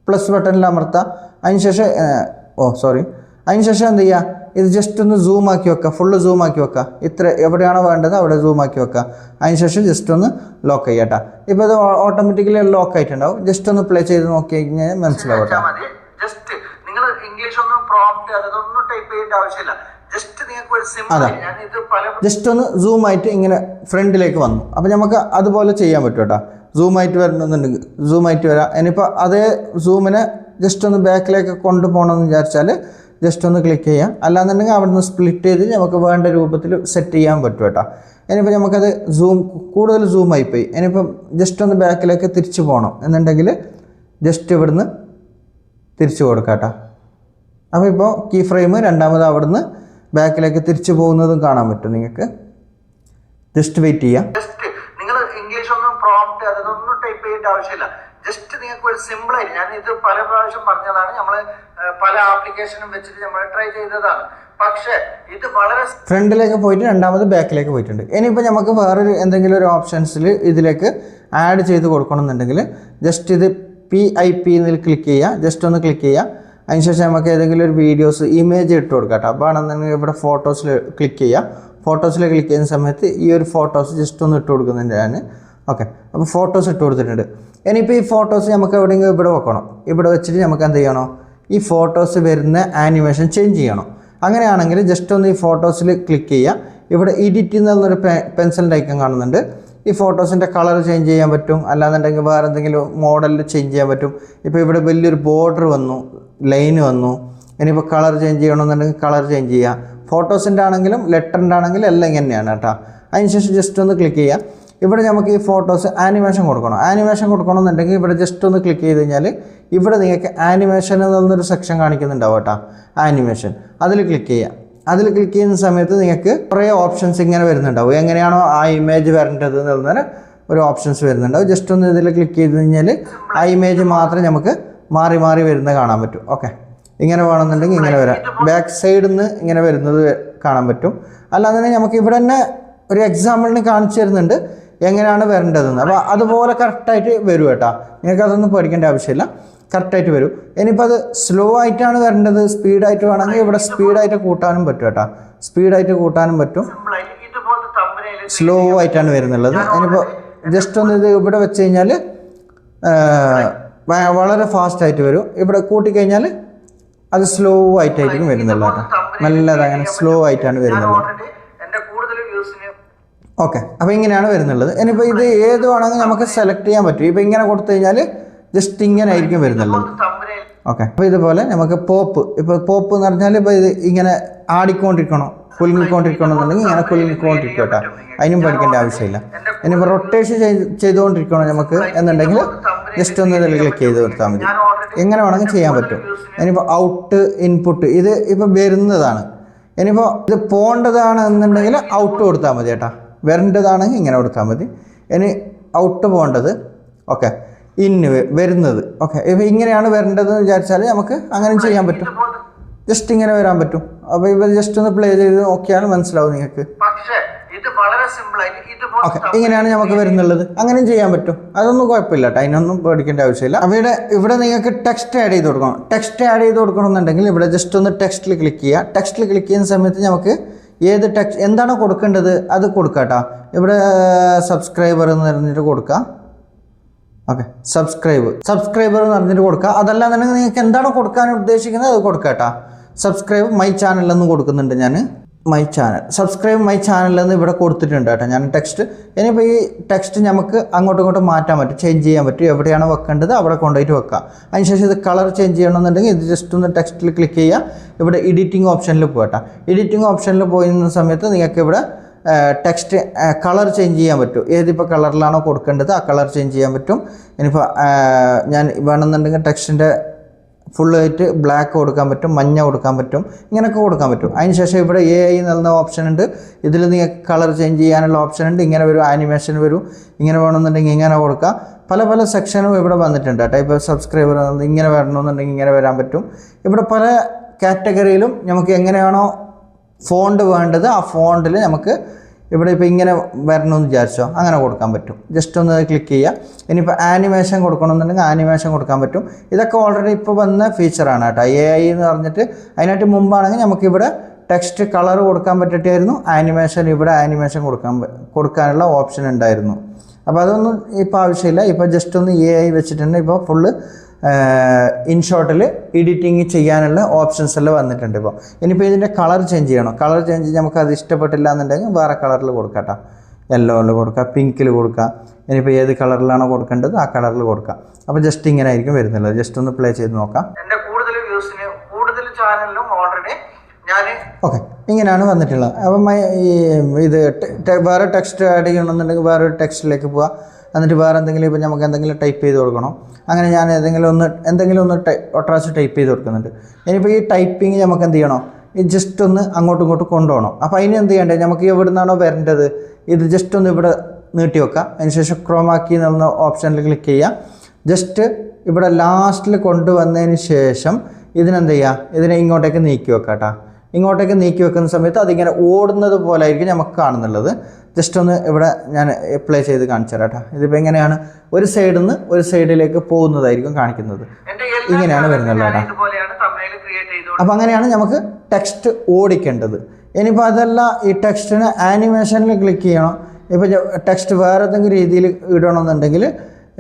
A: പ്ലസ് ബട്ടണിൽ അമർത്താം. അതിന് ശേഷം അതിന് ശേഷം എന്ത് ചെയ്യുക, ഇത് ജസ്റ്റ് ഒന്ന് സൂം ആക്കി വെക്കുക. ഫുള്ള് സൂം ആക്കി വെക്കുക. ഇത്ര എവിടെയാണോ വേണ്ടത് അവിടെ സൂം ആക്കി വെക്കുക. അതിന് ശേഷം ജസ്റ്റ് ഒന്ന് ലോക്ക് ചെയ്യട്ടോ. ഇപ്പോൾ ഇത് ഓട്ടോമാറ്റിക്കലി ലോക്ക് ആയിട്ടുണ്ടാവും. ജസ്റ്റ് ഒന്ന് പ്ലേ ചെയ്ത് നോക്കി കഴിഞ്ഞാൽ മനസ്സിലാവട്ടെ. അതെ, ജസ്റ്റ് ഒന്ന് സൂം ആയിട്ട് ഇങ്ങനെ ഫ്രണ്ടിലേക്ക് വന്നു. അപ്പോൾ നമുക്ക് അതുപോലെ ചെയ്യാൻ പറ്റും കേട്ടോ. സൂമായിട്ട് വരണമെന്നുണ്ടെങ്കിൽ സൂമായിട്ട് വരാം. ഇനിയിപ്പോൾ അതേ സൂമിനെ ജസ്റ്റ് ഒന്ന് ബാക്കിലേക്ക് കൊണ്ടുപോകണമെന്ന് വിചാരിച്ചാൽ ജസ്റ്റ് ഒന്ന് ക്ലിക്ക് ചെയ്യാം. അല്ലാന്നുണ്ടെങ്കിൽ അവിടെ നിന്ന് സ്പ്ലിറ്റ് ചെയ്ത് നമുക്ക് വേണ്ട രൂപത്തിൽ സെറ്റ് ചെയ്യാൻ പറ്റും കേട്ടോ. ഇനിയിപ്പോൾ നമുക്കത് കൂടുതൽ സൂമായിപ്പോയി. ഇനിയിപ്പം ജസ്റ്റ് ഒന്ന് ബാക്കിലേക്ക് തിരിച്ചു പോകണം എന്നുണ്ടെങ്കിൽ ജസ്റ്റ് ഇവിടുന്ന് തിരിച്ചു കൊടുക്കാം കേട്ടോ. അപ്പോൾ ഇപ്പോൾ കീ ഫ്രെയിം രണ്ടാമത് അവിടുന്ന് ബാക്കിലേക്ക് തിരിച്ചു പോകുന്നതും കാണാൻ പറ്റും നിങ്ങൾക്ക്. ജസ്റ്റ് വെയിറ്റ് ചെയ്യാം. നിങ്ങൾ ഇംഗ്ലീഷ് ഒന്നും പ്രോംപ്റ്റ് അതൊന്നും ടൈപ്പ് ചെയ്യേണ്ട ആവശ്യമില്ല. ജസ്റ്റ് നിങ്ങൾക്ക് ഒരു സിമ്പിളായിട്ട്, ഞാൻ ഇത് പല പ്രാവശ്യം പറഞ്ഞതാണ്, നമ്മൾ പല ആപ്ലിക്കേഷനും വെച്ചിട്ട് നമ്മൾ ട്രൈ ചെയ്തതാണ്. പക്ഷേ ഇത് വളരെ ഫ്രണ്ടിലേക്ക് പോയിട്ട് രണ്ടാമത് ബാക്കിലേക്ക് പോയിട്ടുണ്ട്. ഇനിയിപ്പോൾ നമുക്ക് വേറൊരു എന്തെങ്കിലും ഒരു ഓപ്ഷൻസിൽ ഇതിലേക്ക് ആഡ് ചെയ്ത് കൊടുക്കണമെന്നുണ്ടെങ്കിൽ ജസ്റ്റ് ഇത് PIP എന്നതിൽ ക്ലിക്ക് ചെയ്യുക. ജസ്റ്റ് ഒന്ന് ക്ലിക്ക് ചെയ്യുക. അതിനുശേഷം നമുക്ക് ഏതെങ്കിലും ഒരു വീഡിയോസ് ഇമേജ് ഇട്ട് കൊടുക്കാം കേട്ടോ. അപ്പോൾ ആണെന്നുണ്ടെങ്കിൽ ഇവിടെ ഫോട്ടോസിൽ ക്ലിക്ക് ചെയ്യുക. ഫോട്ടോസിൽ ക്ലിക്ക് ചെയ്യുന്ന സമയത്ത് ഈ ഒരു ഫോട്ടോസ് ജസ്റ്റ് ഒന്ന് ഇട്ട് കൊടുക്കുന്നുണ്ട് ഞാൻ. ഓക്കെ, അപ്പോൾ ഫോട്ടോസ് ഇട്ട് കൊടുത്തിട്ടുണ്ട്. ഇനിയിപ്പോൾ ഈ ഫോട്ടോസ് നമുക്ക് എവിടെയെങ്കിലും ഇവിടെ വെക്കണം. ഇവിടെ വെച്ചിട്ട് നമുക്ക് എന്ത് ചെയ്യണോ, ഈ ഫോട്ടോസ് വരുന്ന ആനിമേഷൻ ചേഞ്ച് ചെയ്യണം. അങ്ങനെയാണെങ്കിൽ ജസ്റ്റ് ഒന്ന് ഈ ഫോട്ടോസിൽ ക്ലിക്ക് ചെയ്യുക. ഇവിടെ എഡിറ്റ് എന്നൊരു പെൻസിലിൻ്റെ ഐക്കൺ കാണുന്നുണ്ട്. ഈ ഫോട്ടോസിൻ്റെ കളർ ചേഞ്ച് ചെയ്യാൻ പറ്റും. അല്ലാന്നുണ്ടെങ്കിൽ വേറെ എന്തെങ്കിലും മോഡലിൽ ചേഞ്ച് ചെയ്യാൻ പറ്റും. ഇപ്പോൾ ഇവിടെ വലിയൊരു ബോർഡർ വന്നു, ലൈന് വന്നു. ഇനിയിപ്പോൾ കളർ ചേഞ്ച് ചെയ്യണമെന്നുണ്ടെങ്കിൽ കളർ ചേഞ്ച് ചെയ്യുക. ഫോട്ടോസിൻ്റെ ആണെങ്കിലും ലെറ്ററിൻ്റെ ആണെങ്കിലും എല്ലാം ഇങ്ങനെയാണ് കേട്ടോ. അതിനുശേഷം ജസ്റ്റ് ഒന്ന് ക്ലിക്ക് ചെയ്യുക. ഇവിടെ നമുക്ക് ഈ ഫോട്ടോസ് ആനിമേഷൻ കൊടുക്കണം. ആനിമേഷൻ കൊടുക്കണമെന്നുണ്ടെങ്കിൽ ഇവിടെ ജസ്റ്റ് ഒന്ന് ക്ലിക്ക് ചെയ്ത് കഴിഞ്ഞാൽ ഇവിടെ നിങ്ങൾക്ക് ആനിമേഷൻ എന്നൊരു സെക്ഷൻ കാണിക്കുന്നുണ്ടാവും കേട്ടോ. ആനിമേഷൻ അതിൽ ക്ലിക്ക് ചെയ്യുക. അതിൽ ക്ലിക്ക് ചെയ്യുന്ന സമയത്ത് നിങ്ങൾക്ക് കുറേ ഓപ്ഷൻസ് ഇങ്ങനെ വരുന്നുണ്ടാവും. എങ്ങനെയാണോ ആ ഇമേജ് വരേണ്ടത് എന്നുള്ളതിന് ഒരു ഓപ്ഷൻസ് വരുന്നുണ്ടാവും. ജസ്റ്റ് ഒന്ന് ഇതിൽ ക്ലിക്ക് ചെയ്ത് കഴിഞ്ഞാൽ ആ ഇമേജ് മാത്രം നമുക്ക് മാറി മാറി വരുന്നത് കാണാൻ പറ്റും. ഓക്കെ, ഇങ്ങനെ വേണമെന്നുണ്ടെങ്കിൽ ഇങ്ങനെ വരാം. ബാക്ക് സൈഡിൽ നിന്ന് ഇങ്ങനെ വരുന്നത് കാണാൻ പറ്റും. അല്ലാന്നുണ്ടെങ്കിൽ നമുക്ക് ഇവിടെ തന്നെ ഒരു എക്സാമ്പിളിന് കാണിച്ചു തരുന്നുണ്ട് എങ്ങനെയാണ് വരേണ്ടതെന്ന്. അപ്പോൾ അതുപോലെ കറക്റ്റായിട്ട് വരും കേട്ടോ. നിങ്ങൾക്ക് അതൊന്നും പേടിക്കേണ്ട ആവശ്യമില്ല, കറക്റ്റായിട്ട് വരും. ഇനിയിപ്പോൾ അത് സ്ലോ ആയിട്ടാണ് വരേണ്ടത്, സ്പീഡായിട്ട് വേണമെങ്കിൽ ഇവിടെ സ്പീഡായിട്ട് കൂട്ടാനും പറ്റും കേട്ടോ. സ്പീഡായിട്ട് കൂട്ടാനും പറ്റും. സ്ലോ ആയിട്ടാണ് വരുന്നുള്ളത്. ഇനിയിപ്പോൾ ജസ്റ്റ് ഒന്ന് ഇത് ഇവിടെ വെച്ച് കഴിഞ്ഞാൽ വളരെ ഫാസ്റ്റായിട്ട് വരും. ഇവിടെ കൂട്ടിക്കഴിഞ്ഞാൽ അത് സ്ലോ ആയിട്ടായിരിക്കും വരുന്നുള്ളത് കേട്ടോ. നല്ലത് അങ്ങനെ സ്ലോ ആയിട്ടാണ് വരുന്നുള്ളത്. ഓക്കെ, അപ്പോൾ ഇങ്ങനെയാണ് വരുന്നുള്ളത്. ഇനിയിപ്പോൾ ഇത് ഏത് വേണമെങ്കിൽ നമുക്ക് സെലക്ട് ചെയ്യാൻ പറ്റും. ഇപ്പോൾ ഇങ്ങനെ കൊടുത്തു കഴിഞ്ഞാൽ ജസ്റ്റ് ഇങ്ങനെ ആയിരിക്കും വരുന്നുള്ളത്. ഓക്കെ, അപ്പോൾ ഇതുപോലെ നമുക്ക് ഇപ്പോൾ പോപ്പ് എന്ന് പറഞ്ഞാൽ ഇപ്പോൾ ഇത് ഇങ്ങനെ ആടിക്കൊണ്ടിരിക്കണോ കുലുങ്ങിക്കൊണ്ടിരിക്കണം എന്നുണ്ടെങ്കിൽ ഇങ്ങനെ കുലുങ്ങിക്കൊണ്ടിരിക്കും കേട്ടോ. അതിനും പഠിക്കേണ്ട ആവശ്യമില്ല. ഇനിയിപ്പോൾ റൊട്ടേഷൻ ചെയ്തുകൊണ്ടിരിക്കണോ നമുക്ക് എന്നുണ്ടെങ്കിൽ ജസ്റ്റ് ഒന്ന് ഇതിൽ ക്ലിക്ക് ചെയ്ത് കൊടുത്താൽ മതി. എങ്ങനെ വേണമെങ്കിൽ ചെയ്യാൻ പറ്റും. ഇനിയിപ്പോൾ ഔട്ട് ഇൻപുട്ട് ഇത് ഇപ്പോൾ വരുന്നതാണ്. ഇനിയിപ്പോൾ ഇത് പോകേണ്ടതാണ് എന്നുണ്ടെങ്കിൽ ഔട്ട് കൊടുത്താൽ മതി കേട്ടോ. വരേണ്ടതാണെങ്കിൽ ഇങ്ങനെ കൊടുത്താൽ മതി. ഇനി ഔട്ട് പോകേണ്ടത് ഓക്കെ ഇന്ന് വരുന്നത് ഓക്കെ ഇപ്പോൾ ഇങ്ങനെയാണ് വരേണ്ടതെന്ന് വിചാരിച്ചാൽ നമുക്ക് അങ്ങനെ ചെയ്യാൻ പറ്റും. ജസ്റ്റ് ഇങ്ങനെ വരാൻ പറ്റും. അപ്പോൾ ഇവർ ജസ്റ്റ് ഒന്ന് പ്ലേ ചെയ്ത് നോക്കിയാൽ മനസ്സിലാവും നിങ്ങൾക്ക്. ഓക്കെ, ഇങ്ങനെയാണ് നമുക്ക് വരുന്നുള്ളത്. അങ്ങനെയും ചെയ്യാൻ പറ്റും. അതൊന്നും കുഴപ്പമില്ല കേട്ടോ. അതിനൊന്നും പേടിക്കേണ്ട ആവശ്യമില്ല. അപ്പോൾ ഇവിടെ നിങ്ങൾക്ക് ടെക്സ്റ്റ് ആഡ് ചെയ്ത് കൊടുക്കണം. ടെക്സ്റ്റ് ആഡ് ചെയ്ത് കൊടുക്കണമെന്നുണ്ടെങ്കിൽ ഇവിടെ ജസ്റ്റ് ഒന്ന് ടെക്സ്റ്റിൽ ക്ലിക്ക് ചെയ്യുക. ടെക്സ്റ്റിൽ ക്ലിക്ക് ചെയ്യുന്ന സമയത്ത് നമുക്ക് ഏത് ടെക്സ്റ്റ് എന്താണോ കൊടുക്കേണ്ടത് അത് കൊടുക്കുക കേട്ടോ. ഇവിടെ സബ്സ്ക്രൈബർ എന്ന് പറഞ്ഞിട്ട് കൊടുക്കുക. ഓക്കെ, സബ്സ്ക്രൈബർ എന്ന് പറഞ്ഞിട്ട് കൊടുക്കുക. അതല്ലാന്നുണ്ടെങ്കിൽ നിങ്ങൾക്ക് എന്താണോ കൊടുക്കാൻ ഉദ്ദേശിക്കുന്നത് അത് കൊടുക്കുക കേട്ടോ. സബ്സ്ക്രൈബ് മൈ ചാനലെന്ന് കൊടുക്കുന്നുണ്ട് ഞാൻ. മൈ ചാനൽ, സബ്സ്ക്രൈബ് മൈ ചാനലെന്ന് ഇവിടെ കൊടുത്തിട്ടുണ്ട് കേട്ടോ ഞാൻ ടെക്സ്റ്റ്. ഇനിയിപ്പോൾ ഈ ടെക്സ്റ്റ് നമുക്ക് അങ്ങോട്ടും ഇങ്ങോട്ടും മാറ്റാൻ പറ്റും, ചേഞ്ച് ചെയ്യാൻ പറ്റും. എവിടെയാണോ വെക്കേണ്ടത് അവിടെ കൊണ്ടുപോയിട്ട് വെക്കാം. അതിനുശേഷം ഇത് കളർ ചേഞ്ച് ചെയ്യണമെന്നുണ്ടെങ്കിൽ ഇത് ജസ്റ്റ് ഒന്ന് ടെക്സ്റ്റിൽ ക്ലിക്ക് ചെയ്യുക. ഇവിടെ എഡിറ്റിംഗ് ഓപ്ഷനിൽ പോകട്ടെ. എഡിറ്റിംഗ് ഓപ്ഷനിൽ പോയിരുന്ന സമയത്ത് നിങ്ങൾക്ക് ഇവിടെ ടെക്സ്റ്റ് കളർ ചേഞ്ച് ചെയ്യാൻ പറ്റും. ഏതിപ്പോൾ കളറിലാണോ കൊടുക്കേണ്ടത് ആ കളർ ചേഞ്ച് ചെയ്യാൻ പറ്റും. ഇനിയിപ്പോൾ ഞാൻ വേണമെന്നുണ്ടെങ്കിൽ ടെക്സ്റ്റിൻ്റെ ഫുള്ളായിട്ട് ബ്ലാക്ക് കൊടുക്കാൻ പറ്റും, മഞ്ഞ കൊടുക്കാൻ പറ്റും, ഇങ്ങനെയൊക്കെ കൊടുക്കാൻ പറ്റും. അതിനുശേഷം ഇവിടെ AI എന്ന ഓപ്ഷൻ ഉണ്ട്. ഇതിൽ നിങ്ങൾക്ക് കളർ ചേഞ്ച് ചെയ്യാനുള്ള ഓപ്ഷൻ ഉണ്ട്. ഇങ്ങനെ വരും, ആനിമേഷൻ വരും. ഇങ്ങനെ വേണമെന്നുണ്ടെങ്കിൽ ഇങ്ങനെ കൊടുക്കുക. പല സെക്ഷനും ഇവിടെ വന്നിട്ടുണ്ട് കേട്ടോ. ഇപ്പോൾ സബ്സ്ക്രൈബർ ഇങ്ങനെ വരണമെന്നുണ്ടെങ്കിൽ ഇങ്ങനെ വരാൻ പറ്റും. ഇവിടെ പല കാറ്റഗറിയിലും നമുക്ക് എങ്ങനെയാണോ ഫോണ്ട് വേണ്ടത് ആ ഫോണ്ടിൽ നമുക്ക് ഇവിടെ ഇപ്പോൾ ഇങ്ങനെ വരണമെന്ന് വിചാരിച്ചോ അങ്ങനെ കൊടുക്കാൻ പറ്റും. ജസ്റ്റ് ഒന്ന് ക്ലിക്ക് ചെയ്യുക. ഇനിയിപ്പോൾ ആനിമേഷൻ കൊടുക്കണമെന്നുണ്ടെങ്കിൽ ആനിമേഷൻ കൊടുക്കാൻ പറ്റും. ഇതൊക്കെ ഓൾറെഡി ഇപ്പോൾ വന്ന ഫീച്ചറാണ് കേട്ടോ. AI എന്ന് പറഞ്ഞിട്ട് അതിനായിട്ട് മുമ്പാണെങ്കിൽ നമുക്കിവിടെ ടെക്സ്റ്റ് കളർ കൊടുക്കാൻ പറ്റിയിട്ടായിരുന്നു. ആനിമേഷൻ ഇവിടെ ആനിമേഷൻ കൊടുക്കാനുള്ള ഓപ്ഷൻ ഉണ്ടായിരുന്നു. അപ്പോൾ അതൊന്നും ഇപ്പോൾ ആവശ്യമില്ല. ഇപ്പോൾ ജസ്റ്റ് ഒന്ന് AI വെച്ചിട്ടുണ്ട്. ഇപ്പോൾ ഫുള്ള് ഇൻഷോട്ടിൽ എഡിറ്റിങ് ചെയ്യാനുള്ള ഓപ്ഷൻസ് എല്ലാം വന്നിട്ടുണ്ട്. ഇപ്പോൾ ഇനിയിപ്പോൾ ഇതിൻ്റെ കളർ ചേഞ്ച് ചെയ്യണം. കളർ ചേഞ്ച് നമുക്ക് അത് ഇഷ്ടപ്പെട്ടില്ല എന്നുണ്ടെങ്കിൽ വേറെ കളറിൽ കൊടുക്കാം കേട്ടോ. യെല്ലോയിൽ കൊടുക്കുക, പിങ്കിൽ കൊടുക്കുക. ഇനിയിപ്പോൾ ഏത് കളറിലാണോ കൊടുക്കേണ്ടത് ആ കളറിൽ കൊടുക്കാം. അപ്പോൾ ജസ്റ്റ് ഇങ്ങനെ ആയിരിക്കും വരുന്നുള്ളത്. ജസ്റ്റ് ഒന്ന് പ്ലേ ചെയ്ത് നോക്കാം. എൻ്റെ കൂടുതൽ ചാനലിലും ഓൾറെഡി ഞാൻ ഓക്കെ ഇങ്ങനെയാണ് വന്നിട്ടുള്ളത്. അപ്പം ഇത് വേറെ ടെക്സ്റ്റ് ആഡ് ചെയ്യണമെന്നുണ്ടെങ്കിൽ വേറൊരു ടെക്സ്റ്റിലേക്ക് പോവുക. എന്നിട്ട് വേറെ എന്തെങ്കിലും ഇപ്പോൾ നമുക്ക് എന്തെങ്കിലും ടൈപ്പ് ചെയ്ത് കൊടുക്കണം. അങ്ങനെ ഞാൻ എന്തെങ്കിലും ഒന്ന് ഒട്ടറാച്ച് ടൈപ്പ് ചെയ്ത് കൊടുക്കുന്നുണ്ട്. ഇനിയിപ്പോൾ ഈ ടൈപ്പിംഗ് നമുക്ക് എന്ത് ചെയ്യണം, ഈ ജസ്റ്റ് ഒന്ന് അങ്ങോട്ടും ഇങ്ങോട്ടും കൊണ്ടുപോകണം. അപ്പോൾ അതിന് എന്ത് ചെയ്യേണ്ടത്, നമുക്ക് എവിടെ നിന്നാണോ വരേണ്ടത് ഇത് ജസ്റ്റ് ഒന്ന് ഇവിടെ നീട്ടി വെക്കുക. അതിനുശേഷം ക്രോമാക്കി എന്നുള്ള ഓപ്ഷനിൽ ക്ലിക്ക് ചെയ്യുക. ജസ്റ്റ് ഇവിടെ ലാസ്റ്റിൽ കൊണ്ടുവന്നതിന് ശേഷം ഇതിനെന്ത് ചെയ്യുക, ഇതിനെ ഇങ്ങോട്ടേക്ക് നീക്കി വെക്കുക കേട്ടോ. ഇങ്ങോട്ടേക്ക് നീക്കി വെക്കുന്ന സമയത്ത് അതിങ്ങനെ ഓടുന്നത് പോലെ ആയിരിക്കും നമുക്ക് കാണുന്നുള്ളത്. ജസ്റ്റ് ഒന്ന് ഇവിടെ ഞാൻ പ്ലേ ചെയ്ത് കാണിച്ചു തരാം കേട്ടോ. ഇതിപ്പോൾ എങ്ങനെയാണ് ഒരു സൈഡിൽ നിന്ന് ഒരു സൈഡിലേക്ക് പോകുന്നതായിരിക്കും കാണിക്കുന്നത്. ഇങ്ങനെയാണ് വരുന്നത് കേട്ടോ. അപ്പോൾ അങ്ങനെയാണ് നമുക്ക് ടെക്സ്റ്റ് ഓടിക്കേണ്ടത്. ഇനിയിപ്പോൾ അതല്ല, ഈ ടെക്സ്റ്റിന് ആനിമേഷനിൽ ക്ലിക്ക് ചെയ്യണം. ഇപ്പോൾ ടെക്സ്റ്റ് വേറെ ഏതെങ്കിലും രീതിയിൽ ഇടണമെന്നുണ്ടെങ്കിൽ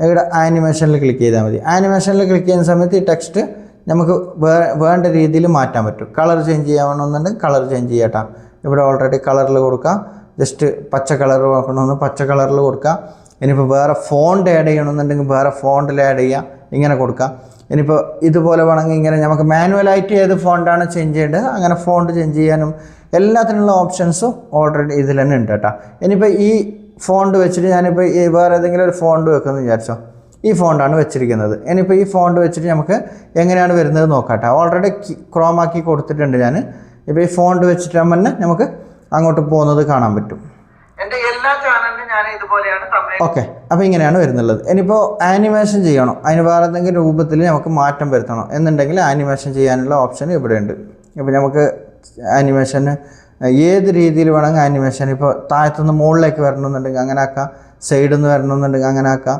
A: ഇവിടെ ആനിമേഷനിൽ ക്ലിക്ക് ചെയ്താൽ മതി. ആനിമേഷനിൽ ക്ലിക്ക് ചെയ്യുന്ന സമയത്ത് ഈ ടെക്സ്റ്റ് നമുക്ക് വേണ്ട രീതിയിൽ മാറ്റാൻ പറ്റും. കളർ ചേഞ്ച് ചെയ്യണമെന്നുണ്ടെങ്കിൽ കളർ ചേഞ്ച് ചെയ്യാം. ഇവിടെ ഓൾറെഡി കളറിൽ കൊടുക്കുക. ജസ്റ്റ് പച്ച കളർ നോക്കണമെന്ന് പച്ച കളറിൽ കൊടുക്കുക. ഇനിയിപ്പോൾ വേറെ ഫോണ്ട് ആഡ് ചെയ്യണമെന്നുണ്ടെങ്കിൽ വേറെ ഫോണ്ടിൽ ആഡ് ചെയ്യുക, ഇങ്ങനെ കൊടുക്കുക. ഇനിയിപ്പോൾ ഇതുപോലെ വേണമെങ്കിൽ ഇങ്ങനെ നമുക്ക് മാനുവലായിട്ട് ഏത് ഫോണ്ടാണ് ചേഞ്ച് ചെയ്യേണ്ടത് അങ്ങനെ ഫോണ്ട് ചേഞ്ച് ചെയ്യാനും എല്ലാത്തിനുള്ള ഓപ്ഷൻസും ഓൾറെഡി ഇതിൽ തന്നെ ഉണ്ട് കേട്ടോ. ഇനിയിപ്പോൾ ഈ ഫോണ്ട് വെച്ചിട്ട് ഞാനിപ്പോൾ ഈ വേറെ ഏതെങ്കിലും ഒരു ഫോണ്ട് വെക്കുമെന്ന് വിചാരിച്ചോ. ഈ ഫോണ്ടാണ് വെച്ചിരിക്കുന്നത്. ഇനിയിപ്പോൾ ഈ ഫോണ്ട് വെച്ചിട്ട് നമുക്ക് എങ്ങനെയാണ് വരുന്നത് നോക്കാം. ഓൾറെഡി ക്രോമാക്കി കൊടുത്തിട്ടുണ്ട് ഞാൻ. ഇപ്പോൾ ഈ ഫോണ്ട് വെച്ചിട്ട് തന്നെ നമുക്ക് അങ്ങോട്ട് പോകുന്നത് കാണാൻ പറ്റും. എൻ്റെ എല്ലാ ചാനലിലും ഞാൻ ഇതുപോലെയാണ്. ഓക്കെ, അപ്പോൾ ഇങ്ങനെയാണ് വരുന്നുള്ളത്. ഇനിയിപ്പോൾ ആനിമേഷൻ ചെയ്യണം, അതിന് വേറെ എന്തെങ്കിലും രൂപത്തിൽ നമുക്ക് മാറ്റം വരുത്തണം എന്നുണ്ടെങ്കിൽ ആനിമേഷൻ ചെയ്യാനുള്ള ഓപ്ഷൻ ഇവിടെ ഉണ്ട്. ഇപ്പോൾ നമുക്ക് ആനിമേഷന് ഏത് രീതിയിൽ വേണമെങ്കിൽ ആനിമേഷൻ, ഇപ്പോൾ താഴത്തുനിന്ന് മുകളിലേക്ക് വരണമെന്നുണ്ടെങ്കിൽ അങ്ങനെ ആക്കാം, സൈഡിൽ നിന്ന് വരണമെന്നുണ്ടെങ്കിൽ അങ്ങനെ ആക്കാം.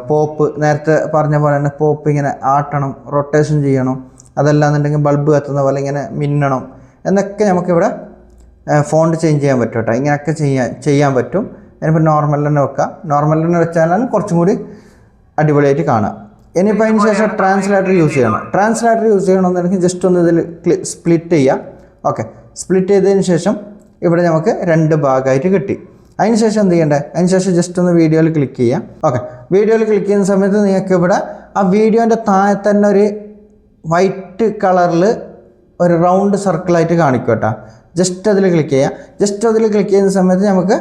A: പോപ്പ് നേരത്തെ പറഞ്ഞ പോലെ തന്നെ പോപ്പ് ഇങ്ങനെ ആട്ടണം, റൊട്ടേഷൻ ചെയ്യണം, അതല്ലാന്നുണ്ടെങ്കിൽ ബൾബ് കത്തുന്ന പോലെ ഇങ്ങനെ മിന്നണം എന്നൊക്കെ നമുക്കിവിടെ ഫോണ്ട് ചേഞ്ച് ചെയ്യാൻ പറ്റും കേട്ടോ. ഇങ്ങനെയൊക്കെ ചെയ്യാൻ പറ്റും. ഇനിയിപ്പോൾ നോർമൽ തന്നെ വെക്കാം. നോർമൽ തന്നെ വെച്ചാലാണ് കുറച്ചും കൂടി അടിപൊളിയായിട്ട് കാണാം. ഇനിയിപ്പോൾ അതിന് ശേഷം ട്രാൻസ്ലേറ്റർ യൂസ് ചെയ്യണം. ട്രാൻസ്ലേറ്റർ യൂസ് ചെയ്യണമെന്നുണ്ടെങ്കിൽ ജസ്റ്റ് ഒന്ന് ഇതിൽ സ്പ്ലിറ്റ് ചെയ്യാം. ഓക്കെ, സ്പ്ലിറ്റ് ചെയ്തതിന് ശേഷം ഇവിടെ നമുക്ക് രണ്ട് ഭാഗമായിട്ട് കിട്ടി. അതിന് ശേഷം എന്ത് ചെയ്യേണ്ടത്, അതിന് ശേഷം ജസ്റ്റ് ഒന്ന് വീഡിയോയിൽ ക്ലിക്ക് ചെയ്യാം. ഓക്കെ, വീഡിയോയിൽ ക്ലിക്ക് ചെയ്യുന്ന സമയത്ത് നിങ്ങൾക്ക് ഇവിടെ ആ വീഡിയോൻ്റെ താഴെ തന്നെ ഒരു വൈറ്റ് കളറിൽ ഒരു റൗണ്ട് സർക്കിളായിട്ട് കാണിക്കും കേട്ടോ. ജസ്റ്റ് അതിൽ ക്ലിക്ക് ചെയ്യുക. ജസ്റ്റ് അതിൽ ക്ലിക്ക് ചെയ്യുന്ന സമയത്ത് നമുക്ക്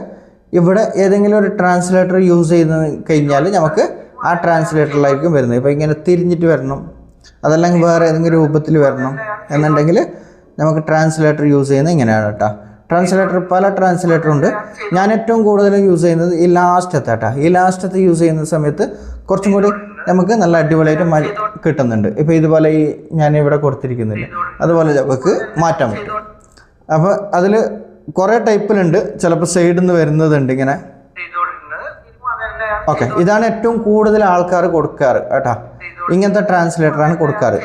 A: ഇവിടെ ഏതെങ്കിലും ഒരു ട്രാൻസ്ലേറ്റർ യൂസ് ചെയ്ത് കഴിഞ്ഞാൽ നമുക്ക് ആ ട്രാൻസ്ലേറ്ററിലായിരിക്കും വരുന്നത്. ഇപ്പോൾ ഇങ്ങനെ തിരിഞ്ഞിട്ട് വരണം, അതല്ലെങ്കിൽ വേറെ ഏതെങ്കിലും രൂപത്തിൽ വരണം എന്നുണ്ടെങ്കിൽ നമുക്ക് ട്രാൻസ്ലേറ്റർ യൂസ് ചെയ്യുന്നത് ഇങ്ങനെയാണ് കേട്ടോ. ട്രാൻസ്ലേറ്റർ പല ട്രാൻസ്ലേറ്ററുണ്ട്. ഞാൻ ഏറ്റവും കൂടുതൽ യൂസ് ചെയ്യുന്നത് ഈ ലാസ്റ്റത്തെ കേട്ടോ. ഈ ലാസ്റ്റത്തെ യൂസ് ചെയ്യുന്ന സമയത്ത് കുറച്ചും കൂടി നമുക്ക് നല്ല അടിപൊളിയായിട്ട് കിട്ടുന്നുണ്ട്. ഇപ്പോൾ ഇതുപോലെ ഈ ഞാനിവിടെ കൊടുത്തിരിക്കുന്നില്ല, അതുപോലെ നമുക്ക് മാറ്റാൻ പറ്റും. അപ്പോൾ അതിൽ കുറേ ടൈപ്പിലുണ്ട്. ചിലപ്പോൾ സൈഡിൽ നിന്ന് വരുന്നതുണ്ട് ഇങ്ങനെ. ഓക്കെ, ഇതാണ് ഏറ്റവും കൂടുതൽ ആൾക്കാർ കൊടുക്കാറ് കേട്ടോ. ഇങ്ങനത്തെ ട്രാൻസ്ലേറ്ററാണ് കൊടുക്കാറ്.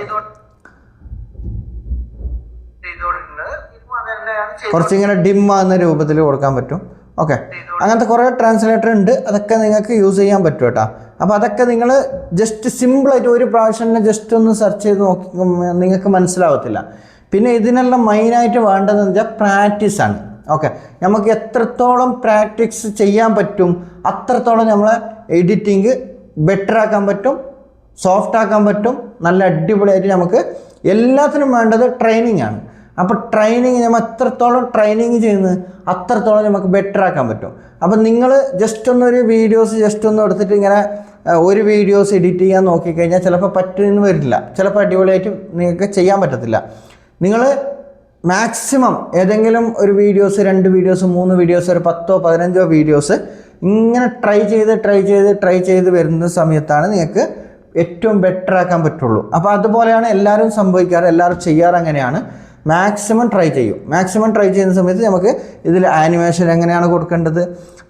A: കുറച്ചിങ്ങനെ ഡിം ആകുന്ന രൂപത്തിൽ കൊടുക്കാൻ പറ്റും. ഓക്കെ, അങ്ങനത്തെ കുറേ ട്രാൻസ്ലേറ്റർ ഉണ്ട്. അതൊക്കെ നിങ്ങൾക്ക് യൂസ് ചെയ്യാൻ പറ്റും കേട്ടോ. അപ്പോൾ അതൊക്കെ നിങ്ങൾ ജസ്റ്റ് സിമ്പിളായിട്ട് ഒരു പ്രാവശ്യം തന്നെ ജസ്റ്റ് ഒന്ന് സെർച്ച് ചെയ്ത് നോക്കി നിങ്ങൾക്ക് മനസ്സിലാവത്തില്ല. പിന്നെ ഇതിനെല്ലാം മെയിനായിട്ട് വേണ്ടതെന്ന് വെച്ചാൽ പ്രാക്ടീസാണ്. ഓക്കെ, നമുക്ക് എത്രത്തോളം പ്രാക്ടീസ് ചെയ്യാൻ പറ്റും അത്രത്തോളം നമ്മളെ എഡിറ്റിങ് ബെറ്റർ ആക്കാൻ പറ്റും, സോഫ്റ്റ് ആക്കാൻ പറ്റും, നല്ല അടിപൊളിയായിട്ട് നമുക്ക് എല്ലാത്തിനും വേണ്ടത് ട്രെയിനിങ് ആണ്. അപ്പോൾ ട്രെയിനിങ് നമ്മൾ എത്രത്തോളം ട്രെയിനിങ് ചെയ്യുന്നത് അത്രത്തോളം നമുക്ക് ബെറ്റർ ആക്കാൻ പറ്റും. അപ്പം നിങ്ങൾ ജസ്റ്റ് ഒന്നൊരു വീഡിയോസ് ജസ്റ്റ് ഒന്ന് എടുത്തിട്ട് ഇങ്ങനെ ഒരു വീഡിയോസ് എഡിറ്റ് ചെയ്യാൻ നോക്കിക്കഴിഞ്ഞാൽ ചിലപ്പോൾ പറ്റുമെന്ന് വരില്ല, ചിലപ്പോൾ അടിപൊളിയായിട്ട് നിങ്ങൾക്ക് ചെയ്യാൻ പറ്റത്തില്ല. നിങ്ങൾ മാക്സിമം ഏതെങ്കിലും ഒരു വീഡിയോസ്, 2 വീഡിയോസ്, 3 വീഡിയോസ്, ഒരു 10ഓ 15ഓ വീഡിയോസ് ഇങ്ങനെ ട്രൈ ചെയ്ത് വരുന്ന സമയത്താണ് നിങ്ങൾക്ക് ഏറ്റവും ബെറ്റർ ആക്കാൻ പറ്റുള്ളൂ. അപ്പോൾ അതുപോലെയാണ് എല്ലാവരും സംഭവിക്കാറ്, എല്ലാവരും ചെയ്യാറ് അങ്ങനെയാണ്. മാക്സിമം ട്രൈ ചെയ്യുന്ന സമയത്ത് നമുക്ക് ഇതിൽ ആനിമേഷൻ എങ്ങനെയാണ് കൊടുക്കേണ്ടത്,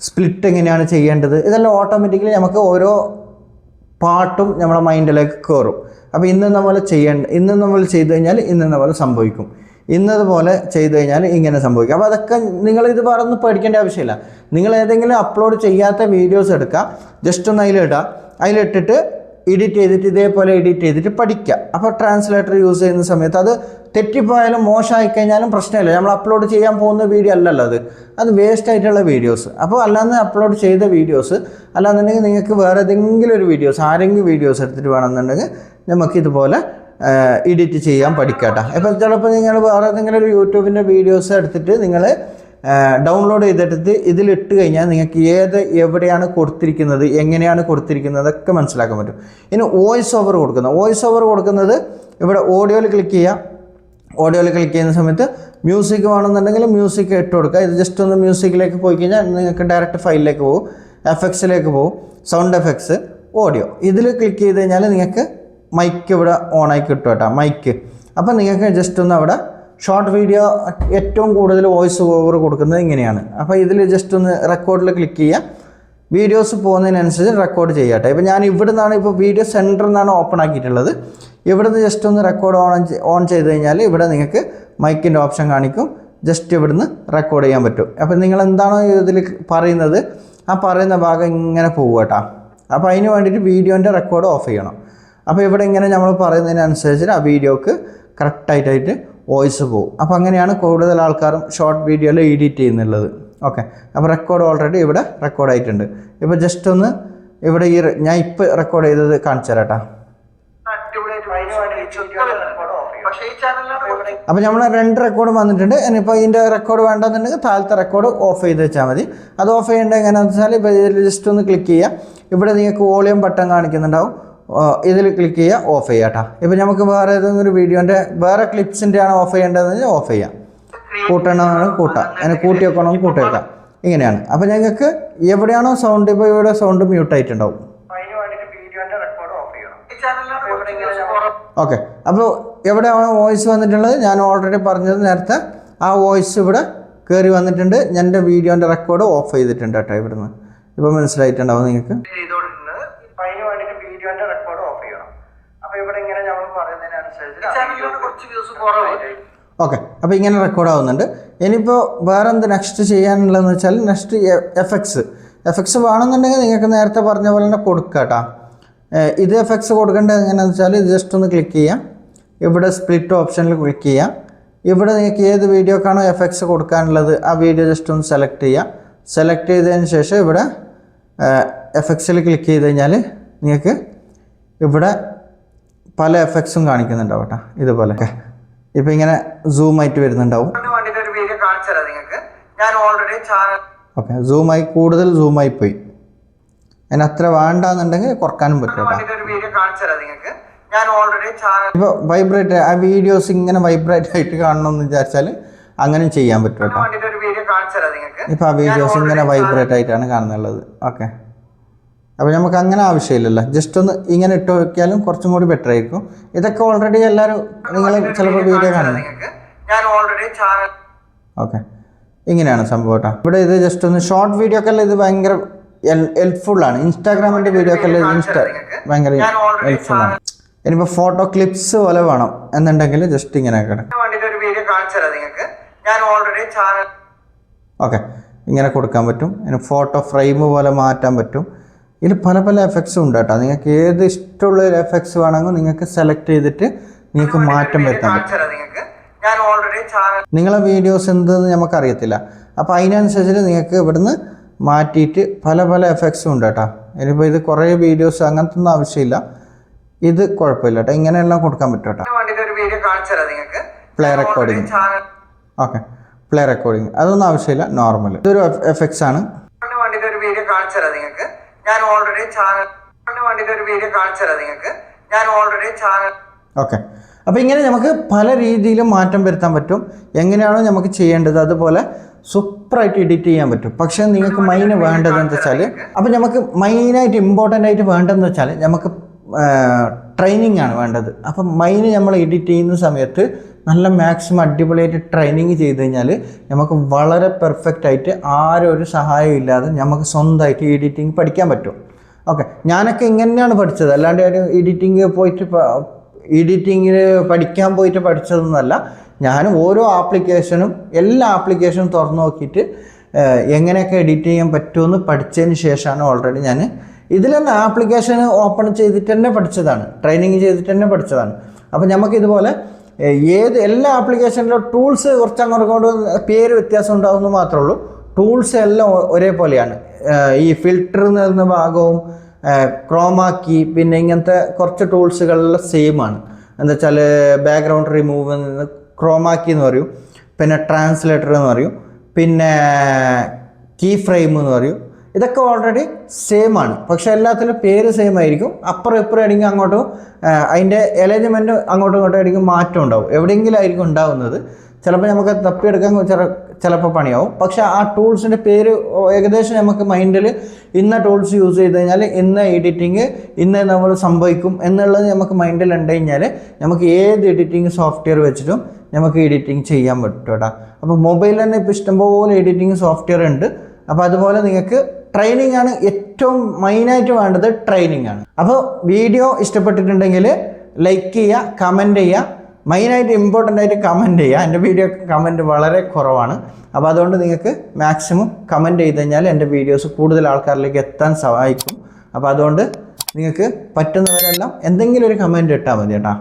A: സ്പ്ലിറ്റ് എങ്ങനെയാണ് ചെയ്യേണ്ടത്, ഇതെല്ലാം ഓട്ടോമാറ്റിക്കലി നമുക്ക് ഓരോ പാട്ടും നമ്മുടെ മൈൻഡിലേക്ക് കയറും. അപ്പോൾ ഇന്ന് നമ്മൾ ചെയ്തു കഴിഞ്ഞാൽ ഇന്ന പോലെ സംഭവിക്കും, ഇന്നതുപോലെ ചെയ്തു കഴിഞ്ഞാൽ ഇങ്ങനെ സംഭവിക്കും. അപ്പോൾ അതൊക്കെ നിങ്ങളിത് പറഞ്ഞ് പേടിക്കേണ്ട ആവശ്യമില്ല. നിങ്ങൾ ഏതെങ്കിലും അപ്ലോഡ് ചെയ്യാത്ത വീഡിയോസ് എടുക്കുക, ജസ്റ്റ് ഒന്ന് അതിലിട്ടിട്ട് എഡിറ്റ് ചെയ്തിട്ട് ഇതേപോലെ എഡിറ്റ് ചെയ്തിട്ട് പഠിക്കുക. അപ്പോൾ ട്രാൻസ്ലേറ്റർ യൂസ് ചെയ്യുന്ന സമയത്ത് അത് തെറ്റിപ്പോയാലും മോശമായി കഴിഞ്ഞാലും പ്രശ്നമില്ല. നമ്മൾ അപ്ലോഡ് ചെയ്യാൻ പോകുന്ന വീഡിയോ അല്ലല്ലോ അത് വേസ്റ്റ് ആയിട്ടുള്ള വീഡിയോസ്. അപ്പോൾ അല്ലാതെ അപ്ലോഡ് ചെയ്ത വീഡിയോസ് അല്ലാന്നുണ്ടെങ്കിൽ നിങ്ങൾക്ക് വേറെ ഏതെങ്കിലും ഒരു വീഡിയോസ്, ആരെങ്കിലും വീഡിയോസ് എടുത്തിട്ട് വേണമെന്നുണ്ടെങ്കിൽ നമുക്കിതുപോലെ എഡിറ്റ് ചെയ്യാൻ പഠിക്കട്ടെ. ഇപ്പം ചിലപ്പോൾ നിങ്ങൾ വേറെ ഏതെങ്കിലും ഒരു യൂട്യൂബിൻ്റെ വീഡിയോസ് എടുത്തിട്ട് നിങ്ങൾ ഡൗൺലോഡ് ചെയ്തെടുത്ത് ഇതിലിട്ട് കഴിഞ്ഞാൽ നിങ്ങൾക്ക് എവിടെയാണ് കൊടുത്തിരിക്കുന്നത്, എങ്ങനെയാണ് കൊടുത്തിരിക്കുന്നത് ഒക്കെ മനസ്സിലാക്കാൻ പറ്റും. ഇനി വോയിസ് ഓവർ കൊടുക്കുന്നത് ഇവിടെ ഓഡിയോയിൽ ക്ലിക്ക് ചെയ്യുന്ന സമയത്ത് മ്യൂസിക് വേണമെന്നുണ്ടെങ്കിൽ മ്യൂസിക് ഇട്ട് കൊടുക്കുക. ഇത് ജസ്റ്റ് ഒന്ന് മ്യൂസിക്കിലേക്ക് പോയി കഴിഞ്ഞാൽ നിങ്ങൾക്ക് ഡയറക്റ്റ് ഫയലിലേക്ക് പോകും, എഫക്ട്സിലേക്ക് പോകും, സൗണ്ട് എഫക്ട്സ്, ഓഡിയോ. ഇതിൽ ക്ലിക്ക് ചെയ്ത് കഴിഞ്ഞാൽ നിങ്ങൾക്ക് മൈക്ക് ഇവിടെ ഓണായി കിട്ടും കേട്ടോ, മൈക്ക്. അപ്പം നിങ്ങൾക്ക് ജസ്റ്റ് ഒന്ന് അവിടെ ഷോർട്ട് വീഡിയോ ഏറ്റവും കൂടുതൽ വോയിസ് ഓവർ കൊടുക്കുന്നത് ഇങ്ങനെയാണ്. അപ്പോൾ ഇതിൽ ജസ്റ്റ് ഒന്ന് റെക്കോർഡിൽ ക്ലിക്ക് ചെയ്യുക, വീഡിയോസ് പോകുന്നതിനനുസരിച്ച് റെക്കോർഡ് ചെയ്യട്ടെ. ഇപ്പോൾ ഞാൻ ഇവിടെ നിന്നാണ്, ഇപ്പോൾ വീഡിയോ സെൻറ്ററിൽ നിന്നാണ് ഓപ്പൺ ആക്കിയിട്ടുള്ളത്. ഇവിടുന്ന് ജസ്റ്റ് ഒന്ന് റെക്കോർഡ് ഓൺ ചെയ്ത് കഴിഞ്ഞാൽ ഇവിടെ നിങ്ങൾക്ക് മൈക്കിൻ്റെ ഓപ്ഷൻ കാണിക്കും, ജസ്റ്റ് ഇവിടുന്ന് റെക്കോർഡ് ചെയ്യാൻ പറ്റും. അപ്പോൾ നിങ്ങൾ എന്താണോ ഇതിൽ പറയുന്നത് ആ പറയുന്ന ഭാഗം ഇങ്ങനെ പോകും കേട്ടോ. അപ്പോൾ അതിന് വേണ്ടിയിട്ട് വീഡിയോൻ്റെ റെക്കോർഡ് ഓഫ് ചെയ്യണം. അപ്പോൾ ഇവിടെ ഇങ്ങനെ നമ്മൾ പറയുന്നതിനനുസരിച്ച് ആ വീഡിയോക്ക് കറക്റ്റായിട്ട് വോയിസ് പോകും. അപ്പോൾ അങ്ങനെയാണ് കൂടുതൽ ആൾക്കാരും ഷോർട്ട് വീഡിയോയിൽ എഡിറ്റ് ചെയ്യുന്നുള്ളത്. ഓക്കെ, അപ്പോൾ റെക്കോർഡ് ഓൾറെഡി ഇവിടെ റെക്കോർഡ് ആയിട്ടുണ്ട്. ഇപ്പോൾ ജസ്റ്റ് ഒന്ന് ഇവിടെ ഞാൻ ഇപ്പോൾ റെക്കോർഡ് ചെയ്തത് കാണിച്ചു തരാം കേട്ടോ. അപ്പോൾ നമ്മൾ 2 റെക്കോർഡ് വന്നിട്ടുണ്ട്. ഇനിയിപ്പോൾ ഇതിൻ്റെ റെക്കോർഡ് വേണ്ടെന്നുണ്ടെങ്കിൽ താഴത്തെ റെക്കോർഡ് ഓഫ് ചെയ്ത് വെച്ചാൽ മതി. അത് ഓഫ് ചെയ്യേണ്ടത് എങ്ങനെയാണെന്ന് വെച്ചാൽ ഇപ്പോൾ ഇതിൽ ജസ്റ്റ് ഒന്ന് ക്ലിക്ക് ചെയ്യുക, ഇവിടെ നിങ്ങൾക്ക് വോളിയം ബട്ടൺ കാണിക്കുന്നുണ്ടാവും, ഇതിൽ ക്ലിക്ക് ചെയ്യുക, ഓഫ് ചെയ്യുക കേട്ടോ. ഇപ്പോൾ നമുക്ക് വേറെ ഏതെങ്കിലും ഒരു വീഡിയോൻ്റെ വേറെ ക്ലിപ്സിൻ്റെ ആണ് ഓഫ് ചെയ്യേണ്ടതെന്ന് വെച്ചാൽ ഓഫ് ചെയ്യാം, കൂട്ടണമെന്ന് കൂട്ടാം, അതിനെ കൂട്ടി വെക്കണമെങ്കിൽ കൂട്ടി വെക്കാം, ഇങ്ങനെയാണ്. അപ്പോൾ ഞങ്ങൾക്ക് എവിടെയാണോ സൗണ്ട്, ഇപ്പോൾ ഇവിടെ സൗണ്ട് മ്യൂട്ടായിട്ടുണ്ടാവും. ഓക്കെ, അപ്പോൾ എവിടെയാണോ വോയിസ് വന്നിട്ടുള്ളത് ഞാൻ ഓൾറെഡി പറഞ്ഞത് നേരത്തെ, ആ വോയിസ് ഇവിടെ കയറി വന്നിട്ടുണ്ട്. എൻ്റെ വീഡിയോൻ്റെ റെക്കോർഡ് ഓഫ് ചെയ്തിട്ടുണ്ട് കേട്ടോ ഇവിടുന്ന്. ഇപ്പോൾ മനസ്സിലായിട്ടുണ്ടാവും നിങ്ങൾക്ക്. ഓക്കെ, അപ്പോൾ ഇങ്ങനെ റെക്കോർഡ് ആവുന്നുണ്ട്. ഇനിയിപ്പോൾ വേറെ എന്ത് നെക്സ്റ്റ് ചെയ്യാനുള്ളതെന്ന് വെച്ചാൽ നെക്സ്റ്റ് എഫക്ട്സ് വേണമെന്നുണ്ടെങ്കിൽ നിങ്ങൾക്ക് നേരത്തെ പറഞ്ഞ പോലെ തന്നെ കൊടുക്കുക കേട്ടോ. ഇത് എഫക്ട്സ് കൊടുക്കേണ്ടത് എങ്ങനെയാണെന്ന് വെച്ചാൽ ഇത് ജസ്റ്റ് ഒന്ന് ക്ലിക്ക് ചെയ്യാം, ഇവിടെ സ്പ്ലിറ്റ് ഓപ്ഷനിൽ ക്ലിക്ക് ചെയ്യാം. ഇവിടെ നിങ്ങൾക്ക് ഏത് വീഡിയോക്കാണോ എഫക്ട്സ് കൊടുക്കാനുള്ളത് ആ വീഡിയോ ജസ്റ്റ് ഒന്ന് സെലക്ട് ചെയ്യാം. സെലക്ട് ചെയ്തതിന് ശേഷം ഇവിടെ എഫക്ട്സിൽ ക്ലിക്ക് ചെയ്ത് കഴിഞ്ഞാൽ നിങ്ങൾക്ക് ഇവിടെ പല എഫക്ട്സും കാണിക്കുന്നുണ്ടാവും കേട്ടോ, ഇതുപോലെ. ഇപ്പം ഇങ്ങനെ സൂമായിട്ട് വരുന്നുണ്ടാവും. ഓക്കെ, സൂമായി കൂടുതൽ സൂമായി പോയി, അതിന് അത്ര വേണ്ടാന്നുണ്ടെങ്കിൽ കുറക്കാനും പറ്റും കേട്ടോ. ഇപ്പോൾ വൈബ്രേറ്റ് ആ വീഡിയോസ് ഇങ്ങനെ വൈബ്രേറ്റ് ആയിട്ട് കാണണമെന്ന് വിചാരിച്ചാൽ അങ്ങനെ ചെയ്യാൻ പറ്റും കേട്ടോ. ഇപ്പോൾ ആ വീഡിയോസ് ഇങ്ങനെ വൈബ്രേറ്റ് ആയിട്ടാണ് കാണുന്നുള്ളത്. ഓക്കെ, അപ്പോൾ നമുക്ക് അങ്ങനെ ആവശ്യമില്ലല്ലോ, ജസ്റ്റ് ഒന്ന് ഇങ്ങനെ ഇട്ട് വയ്ക്കാലും കുറച്ചും കൂടി ബെറ്റർ ആയിരിക്കും. ഇതൊക്കെ ഓൾറെഡി എല്ലാവരും നിങ്ങൾ ചിലപ്പോൾ വീഡിയോ കാണുന്നത്. ഓക്കെ, ഇങ്ങനെയാണ് സംഭവം കേട്ടോ. ഇവിടെ ഇത് ജസ്റ്റ് ഒന്ന് ഷോർട്ട് വീഡിയോ ഒക്കെ ഇത് ഭയങ്കര ഹെൽപ്ഫുള്ളാണ്. ഇൻസ്റ്റാഗ്രാമിൻ്റെ വീഡിയോ ഒക്കെ ഭയങ്കര ഹെൽപ്ഫുള്ളാണ്. ഇനിയിപ്പോൾ ഫോട്ടോ ക്ലിപ്സ് പോലെ വേണം എന്നുണ്ടെങ്കിൽ ജസ്റ്റ് ഇങ്ങനെ കിടക്കും. ഓക്കെ, ഇങ്ങനെ കൊടുക്കാൻ പറ്റും. ഇനി ഫോട്ടോ ഫ്രെയിം പോലെ മാറ്റാൻ പറ്റും. ഇതിൽ പല പല എഫക്ട്സും ഉണ്ട് കേട്ടോ. നിങ്ങൾക്ക് ഏത് ഇഷ്ടമുള്ള ഒരു എഫക്ട്സ് വേണമെങ്കിൽ നിങ്ങൾക്ക് സെലക്ട് ചെയ്തിട്ട് നിങ്ങൾക്ക് മാറ്റം വരുത്താൻ പറ്റും. നിങ്ങളെ വീഡിയോസ് എന്തെന്ന് നമുക്കറിയത്തില്ല. അപ്പോൾ അതിനനുസരിച്ച് നിങ്ങൾക്ക് ഇവിടുന്ന് മാറ്റിയിട്ട് പല പല എഫക്ട്സും ഉണ്ട് കേട്ടോ. ഇനിയിപ്പോൾ ഇത് കുറേ വീഡിയോസ് അങ്ങനത്തെ ഒന്നും ആവശ്യമില്ല. ഇത് കുഴപ്പമില്ല കേട്ടോ, ഇങ്ങനെയെല്ലാം കൊടുക്കാൻ പറ്റും കേട്ടോ. Play recording, okay, play recording അതൊന്നും ആവശ്യമില്ല, നോർമൽ. ഇതൊരു എഫക്ട്സ് ആണ്. ഓക്കെ, അപ്പോൾ ഇങ്ങനെ നമുക്ക് പല രീതിയിലും മാറ്റം വരുത്താൻ പറ്റും. എങ്ങനെയാണോ നമുക്ക് ചെയ്യേണ്ടത് അതുപോലെ സൂപ്പറായിട്ട് എഡിറ്റ് ചെയ്യാൻ പറ്റും. പക്ഷേ നിങ്ങൾക്ക് മെയിൻ വേണ്ടതെന്ന് വെച്ചാൽ, അപ്പോൾ നമുക്ക് മെയിനായിട്ട് ഇമ്പോർട്ടൻ്റ് ആയിട്ട് വേണ്ടതെന്ന് വെച്ചാൽ നമുക്ക് ട്രെയിനിങ് ആണ് വേണ്ടത്. അപ്പം മെയിൻ നമ്മൾ എഡിറ്റ് ചെയ്യുന്ന സമയത്ത് നല്ല മാക്സിമം അടിപൊളിയായിട്ട് ട്രെയിനിങ് ചെയ്ത് കഴിഞ്ഞാൽ നമുക്ക് വളരെ പെർഫെക്റ്റ് ആയിട്ട് ആരും ഒരു സഹായം ഇല്ലാതെ നമുക്ക് സ്വന്തമായിട്ട് എഡിറ്റിംഗ് പഠിക്കാൻ പറ്റും. ഓക്കെ, ഞാനൊക്കെ ഇങ്ങനെയാണ് പഠിച്ചത്, അല്ലാണ്ട് എഡിറ്റിംഗ് പോയിട്ട് എഡിറ്റിങ്ങിന് പഠിക്കാൻ പോയിട്ട് പഠിച്ചതൊന്നുമല്ല. ഞാൻ ഓരോ ആപ്ലിക്കേഷനും എല്ലാ ആപ്ലിക്കേഷനും തുറന്നു നോക്കിയിട്ട് എങ്ങനെയൊക്കെ എഡിറ്റ് ചെയ്യാൻ പറ്റുമെന്ന് പഠിച്ചതിന് ശേഷമാണ് ഓൾറെഡി ഞാൻ ഇതിൽ തന്നെ ആപ്ലിക്കേഷൻ ഓപ്പൺ ചെയ്തിട്ട് തന്നെ പഠിച്ചതാണ്, ട്രെയിനിങ് ചെയ്തിട്ട് തന്നെ പഠിച്ചതാണ്. അപ്പോൾ നമുക്കിതുപോലെ എല്ലാ ആപ്ലിക്കേഷനിലും ടൂൾസ് കുറച്ച് അങ്ങോട്ട് പേര് വ്യത്യാസം ഉണ്ടാകുമെന്ന് മാത്രമേ ഉള്ളൂ. ടൂൾസ് എല്ലാം ഒരേപോലെയാണ്. ഈ ഫിൽറ്റർ എന്ന ഭാഗവും ക്രോമാക്കി പിന്നെ ഇങ്ങനത്തെ കുറച്ച് ടൂൾസുകളെല്ലാം സെയിം ആണ്. എന്താ വെച്ചാൽ ബാക്ക്ഗ്രൗണ്ട് റിമൂവ് ക്രോമാക്കി എന്ന് പറയും, പിന്നെ ട്രാൻസ്ലേറ്റർ എന്ന് പറയും, പിന്നെ കീ ഫ്രെയിം എന്ന് പറയും. ഇതൊക്കെ ഓൾറെഡി സെയിം ആണ്, പക്ഷേ എല്ലാത്തിലും പേര് സെയിം ആയിരിക്കും. അപ്പുറം ഇപ്പുറം ആയിരിക്കും അങ്ങോട്ടും അതിൻ്റെ എലൈൻമെൻറ്റ് അങ്ങോട്ടും ഇങ്ങോട്ടും ആയിരിക്കും മാറ്റം ഉണ്ടാവും, എവിടെയെങ്കിലും ആയിരിക്കും ഉണ്ടാവുന്നത്. ചിലപ്പോൾ നമുക്ക് തപ്പിയെടുക്കാൻ ചിലപ്പോൾ പണിയാവും. പക്ഷേ ആ ടൂൾസിൻ്റെ പേര് ഏകദേശം നമുക്ക് മൈൻഡിൽ ഇന്ന ടൂൾസ് യൂസ് ചെയ്ത് കഴിഞ്ഞാൽ ഇന്ന എഡിറ്റിങ് ഇന്ന് നമ്മൾ സംഭവിക്കും എന്നുള്ളത് നമുക്ക് മൈൻഡിൽ ഉണ്ട് കഴിഞ്ഞാൽ നമുക്ക് ഏത് എഡിറ്റിംഗ് സോഫ്റ്റ്വെയർ വെച്ചിട്ടും നമുക്ക് എഡിറ്റിംഗ് ചെയ്യാൻ പറ്റും കേട്ടോ. അപ്പോൾ മൊബൈലിൽ തന്നെ ഇപ്പോൾ ഇഷ്ടംപോലെ എഡിറ്റിംഗ് സോഫ്റ്റ്വെയർ ഉണ്ട്. അപ്പോൾ അതുപോലെ നിങ്ങൾക്ക് ട്രെയിനിങ് ആണ് ഏറ്റവും മെയിനായിട്ട് വേണ്ടത്, ട്രെയിനിങ് ആണ്. അപ്പോൾ വീഡിയോ ഇഷ്ടപ്പെട്ടിട്ടുണ്ടെങ്കിൽ ലൈക്ക് ചെയ്യുക, കമൻറ്റ് ചെയ്യുക, മെയിനായിട്ട് ഇമ്പോർട്ടൻ്റ് ആയിട്ട് കമൻറ്റ് ചെയ്യുക. എൻ്റെ വീഡിയോ കമൻറ്റ് വളരെ കുറവാണ്. അപ്പോൾ അതുകൊണ്ട് നിങ്ങൾക്ക് മാക്സിമം കമൻറ്റ് ചെയ്ത് കഴിഞ്ഞാൽ എൻ്റെ വീഡിയോസ് കൂടുതൽ ആൾക്കാരിലേക്ക് എത്താൻ സഹായിക്കും. അപ്പോൾ അതുകൊണ്ട് നിങ്ങൾക്ക് പറ്റുന്നവരെല്ലാം എന്തെങ്കിലും ഒരു കമൻറ്റ് ഇട്ടാൽ മതി കേട്ടോ.